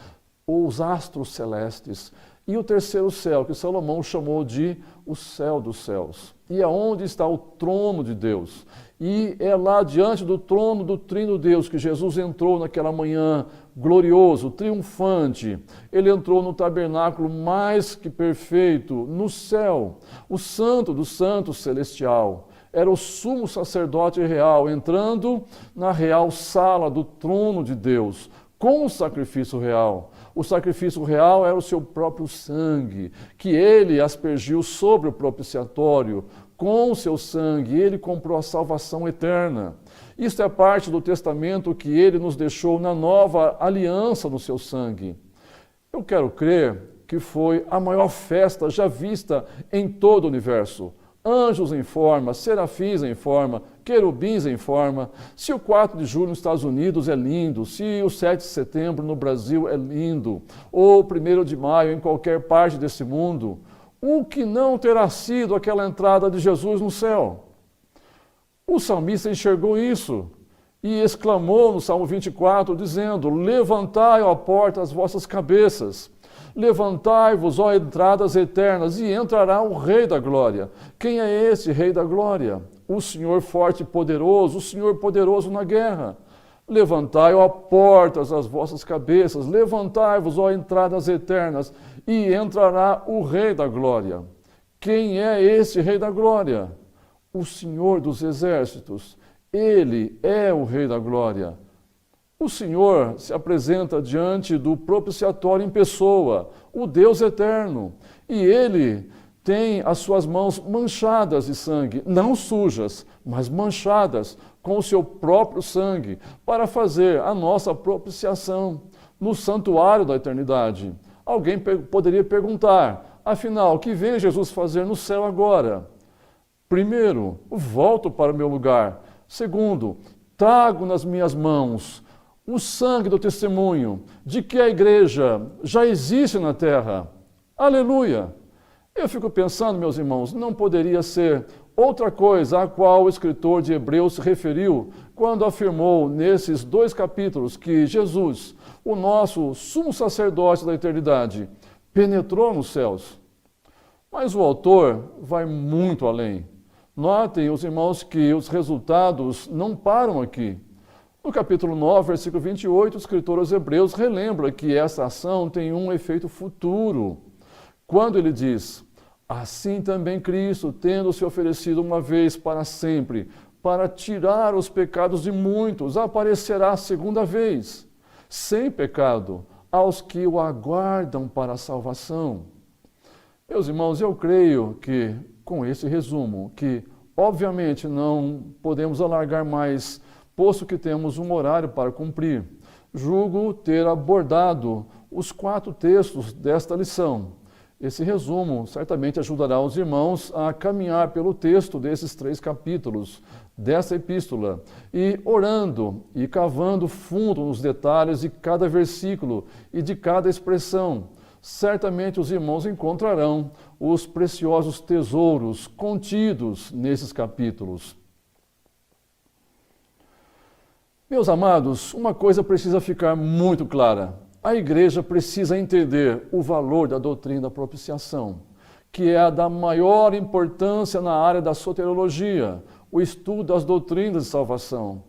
ou os astros celestes. E o terceiro céu, que Salomão chamou de o céu dos céus. E é onde está o trono de Deus. E é lá diante do trono do Trino Deus que Jesus entrou naquela manhã glorioso, triunfante. Ele entrou no tabernáculo mais que perfeito, no céu, o santo do santo celestial. Era o sumo sacerdote real, entrando na real sala do trono de Deus, com o sacrifício real. O sacrifício real era o seu próprio sangue, que ele aspergiu sobre o propiciatório. Com o seu sangue, ele comprou a salvação eterna. Isto é parte do testamento que ele nos deixou na nova aliança no seu sangue. Eu quero crer que foi a maior festa já vista em todo o universo. Anjos em forma, serafins em forma, querubins em forma. Se o 4 de julho nos Estados Unidos é lindo, se o 7 de setembro no Brasil é lindo, ou o 1º de maio em qualquer parte desse mundo, o que não terá sido aquela entrada de Jesus no céu? O salmista enxergou isso e exclamou no Salmo 24, dizendo, levantai, ó porta, as vossas cabeças, levantai-vos, ó entradas eternas, e entrará o Rei da Glória. Quem é esse Rei da Glória? O Senhor forte e poderoso, o Senhor poderoso na guerra. Levantai, ó portas, as vossas cabeças, levantai-vos, ó entradas eternas, e entrará o Rei da Glória. Quem é esse Rei da Glória? O Senhor dos Exércitos. Ele é o Rei da Glória. O Senhor se apresenta diante do propiciatório em pessoa, o Deus eterno. E ele tem as suas mãos manchadas de sangue, não sujas, mas manchadas com o seu próprio sangue, para fazer a nossa propiciação no santuário da eternidade. Alguém poderia perguntar, afinal, o que vem Jesus fazer no céu agora? Primeiro, volto para o meu lugar. Segundo, trago nas minhas mãos o sangue do testemunho de que a igreja já existe na terra. Aleluia! Eu fico pensando, meus irmãos, não poderia ser outra coisa a qual o escritor de Hebreus se referiu quando afirmou nesses 2 capítulos que Jesus, o nosso sumo sacerdote da eternidade, penetrou nos céus. Mas o autor vai muito além. Notem, os irmãos, que os resultados não param aqui. No capítulo 9, versículo 28, o escritor aos Hebreus relembra que essa ação tem um efeito futuro. Quando ele diz, assim também Cristo, tendo se oferecido uma vez para sempre, para tirar os pecados de muitos, aparecerá a segunda vez, sem pecado, aos que o aguardam para a salvação. Meus irmãos, eu creio que, com esse resumo, que obviamente não podemos alargar mais, posto que temos um horário para cumprir, julgo ter abordado os 4 textos desta lição. Esse resumo certamente ajudará os irmãos a caminhar pelo texto desses 3 capítulos dessa epístola e orando e cavando fundo nos detalhes de cada versículo e de cada expressão. Certamente os irmãos encontrarão os preciosos tesouros contidos nesses capítulos. Meus amados, uma coisa precisa ficar muito clara. A igreja precisa entender o valor da doutrina da propiciação, que é a da maior importância na área da soteriologia, o estudo das doutrinas de salvação.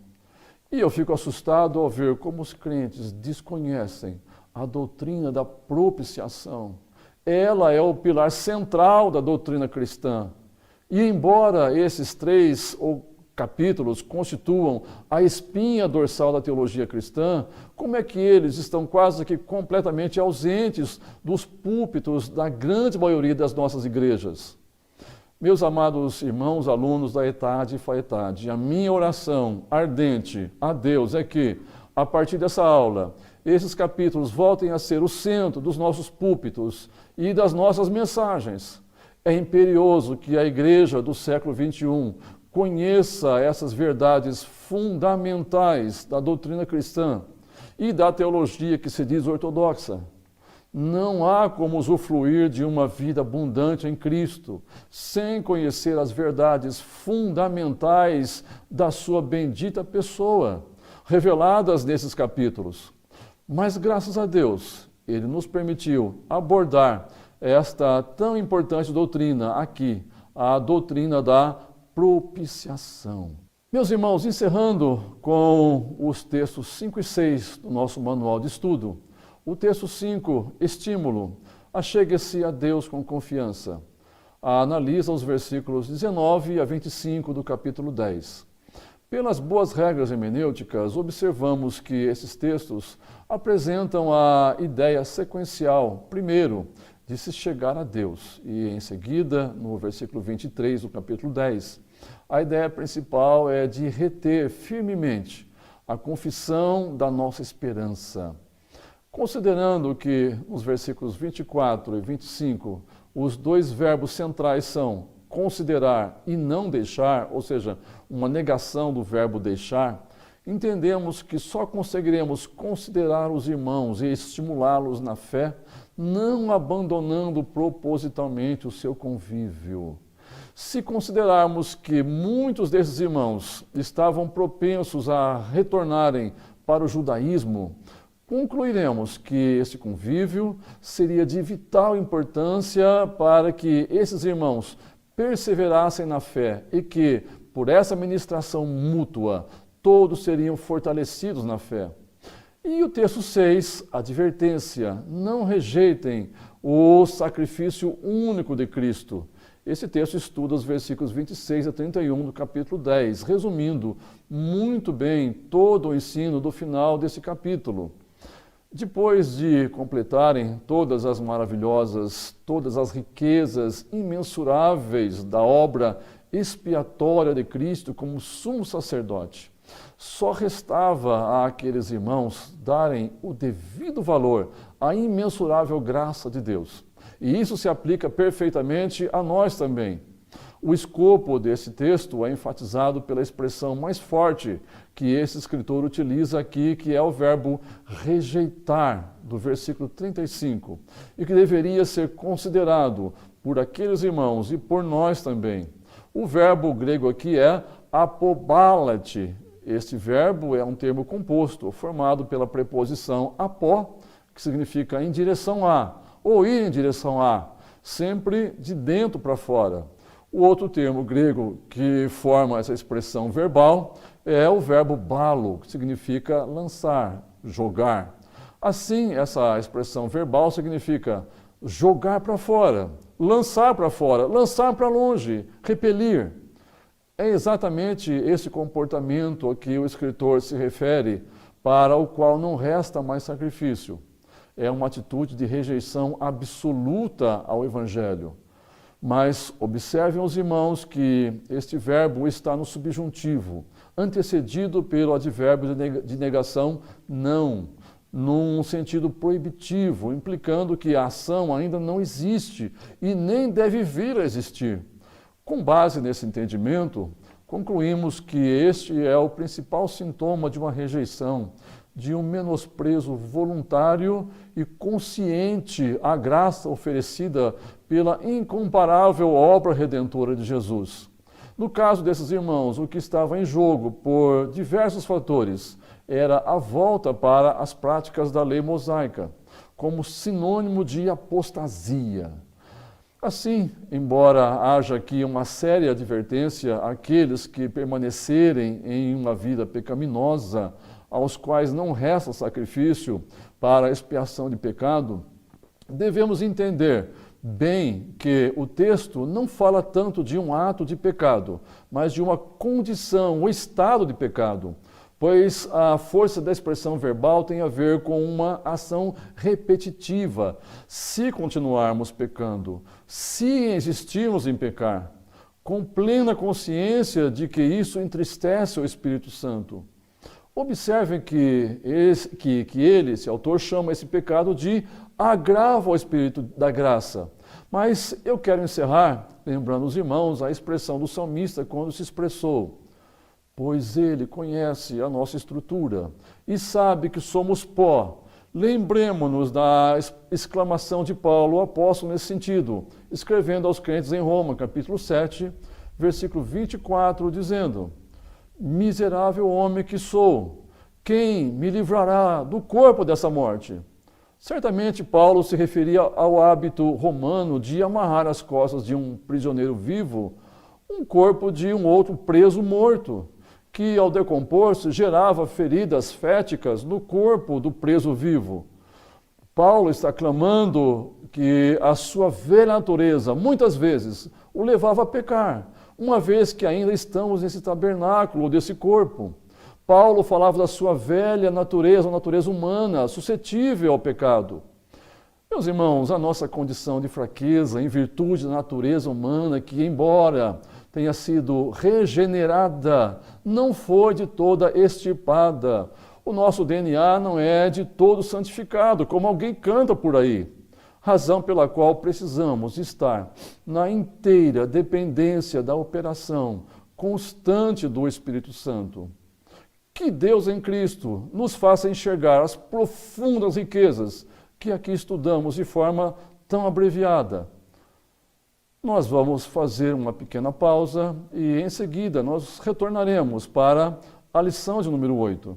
E eu fico assustado ao ver como os crentes desconhecem a doutrina da propiciação. Ela é o pilar central da doutrina cristã. E embora esses 3 capítulos constituam a espinha dorsal da teologia cristã, como é que eles estão quase que completamente ausentes dos púlpitos da grande maioria das nossas igrejas? Meus amados irmãos, alunos da ETAD e FAETAD, a minha oração ardente a Deus é que, a partir dessa aula, esses capítulos voltem a ser o centro dos nossos púlpitos e das nossas mensagens. É imperioso que a igreja do século XXI conheça essas verdades fundamentais da doutrina cristã e da teologia que se diz ortodoxa. Não há como usufruir de uma vida abundante em Cristo sem conhecer as verdades fundamentais da sua bendita pessoa, reveladas nesses capítulos. Mas, graças a Deus, Ele nos permitiu abordar esta tão importante doutrina aqui, a doutrina da propiciação. Meus irmãos, encerrando com os textos 5 e 6 do nosso manual de estudo, o texto 5, estímulo, achegue-se a Deus com confiança. Analisa os versículos 19 a 25 do capítulo 10. Pelas boas regras hermenêuticas, observamos que esses textos apresentam a ideia sequencial, primeiro, de se chegar a Deus, e em seguida, no versículo 23 do capítulo 10, a ideia principal é de reter firmemente a confissão da nossa esperança. Considerando que nos versículos 24 e 25, os 2 verbos centrais são considerar e não deixar, ou seja, uma negação do verbo deixar, entendemos que só conseguiremos considerar os irmãos e estimulá-los na fé, não abandonando propositalmente o seu convívio. Se considerarmos que muitos desses irmãos estavam propensos a retornarem para o judaísmo, concluiremos que esse convívio seria de vital importância para que esses irmãos perseverassem na fé e que, por essa ministração mútua, todos seriam fortalecidos na fé. E o texto 6, advertência, não rejeitem o sacrifício único de Cristo. Esse texto estuda os versículos 26 a 31 do capítulo 10, resumindo muito bem todo o ensino do final desse capítulo. Depois de completarem todas as maravilhosas, todas as riquezas imensuráveis da obra expiatória de Cristo como sumo sacerdote, só restava àqueles irmãos darem o devido valor à imensurável graça de Deus. E isso se aplica perfeitamente a nós também. O escopo desse texto é enfatizado pela expressão mais forte que esse escritor utiliza aqui, que é o verbo rejeitar, do versículo 35, e que deveria ser considerado por aqueles irmãos e por nós também. O verbo grego aqui é apobalate. Este verbo é um termo composto, formado pela preposição apó, que significa em direção a, ou ir em direção a, sempre de dentro para fora. O outro termo grego que forma essa expressão verbal é o verbo balo, que significa lançar, jogar. Assim, essa expressão verbal significa jogar para fora, lançar para longe, repelir. É exatamente esse comportamento a que o escritor se refere, para o qual não resta mais sacrifício. É uma atitude de rejeição absoluta ao Evangelho. Mas observem os irmãos que este verbo está no subjuntivo, antecedido pelo advérbio de negação não, num sentido proibitivo, implicando que a ação ainda não existe e nem deve vir a existir. Com base nesse entendimento, concluímos que este é o principal sintoma de uma rejeição, de um menosprezo voluntário e consciente à graça oferecida pela incomparável obra redentora de Jesus. No caso desses irmãos, o que estava em jogo, por diversos fatores, era a volta para as práticas da lei mosaica, como sinônimo de apostasia. Assim, embora haja aqui uma séria advertência àqueles que permanecerem em uma vida pecaminosa, aos quais não resta sacrifício para a expiação de pecado, devemos entender bem que o texto não fala tanto de um ato de pecado, mas de uma condição, um estado de pecado, pois a força da expressão verbal tem a ver com uma ação repetitiva. Se continuarmos pecando, se insistirmos em pecar, com plena consciência de que isso entristece o Espírito Santo. Observem que esse autor chama esse pecado de agravo ao Espírito da graça. Mas eu quero encerrar lembrando os irmãos a expressão do salmista quando se expressou: pois ele conhece a nossa estrutura e sabe que somos pó. Lembremos-nos da exclamação de Paulo, o apóstolo, nesse sentido, escrevendo aos crentes em Roma, capítulo 7, versículo 24, dizendo: miserável homem que sou, quem me livrará do corpo dessa morte? Certamente Paulo se referia ao hábito romano de amarrar as costas de um prisioneiro vivo, um corpo de um outro preso morto, que ao decompor-se gerava feridas féticas no corpo do preso vivo. Paulo está clamando que a sua velha natureza, muitas vezes, o levava a pecar, uma vez que ainda estamos nesse tabernáculo, desse corpo. Paulo falava da sua velha natureza, a natureza humana, suscetível ao pecado. Meus irmãos, a nossa condição de fraqueza, em virtude da natureza humana, que embora tenha sido regenerada, não foi de toda extirpada. O nosso DNA não é de todo santificado, como alguém canta por aí. Razão pela qual precisamos estar na inteira dependência da operação constante do Espírito Santo. Que Deus em Cristo nos faça enxergar as profundas riquezas que aqui estudamos de forma tão abreviada. Nós vamos fazer uma pequena pausa e em seguida nós retornaremos para a lição de número 8.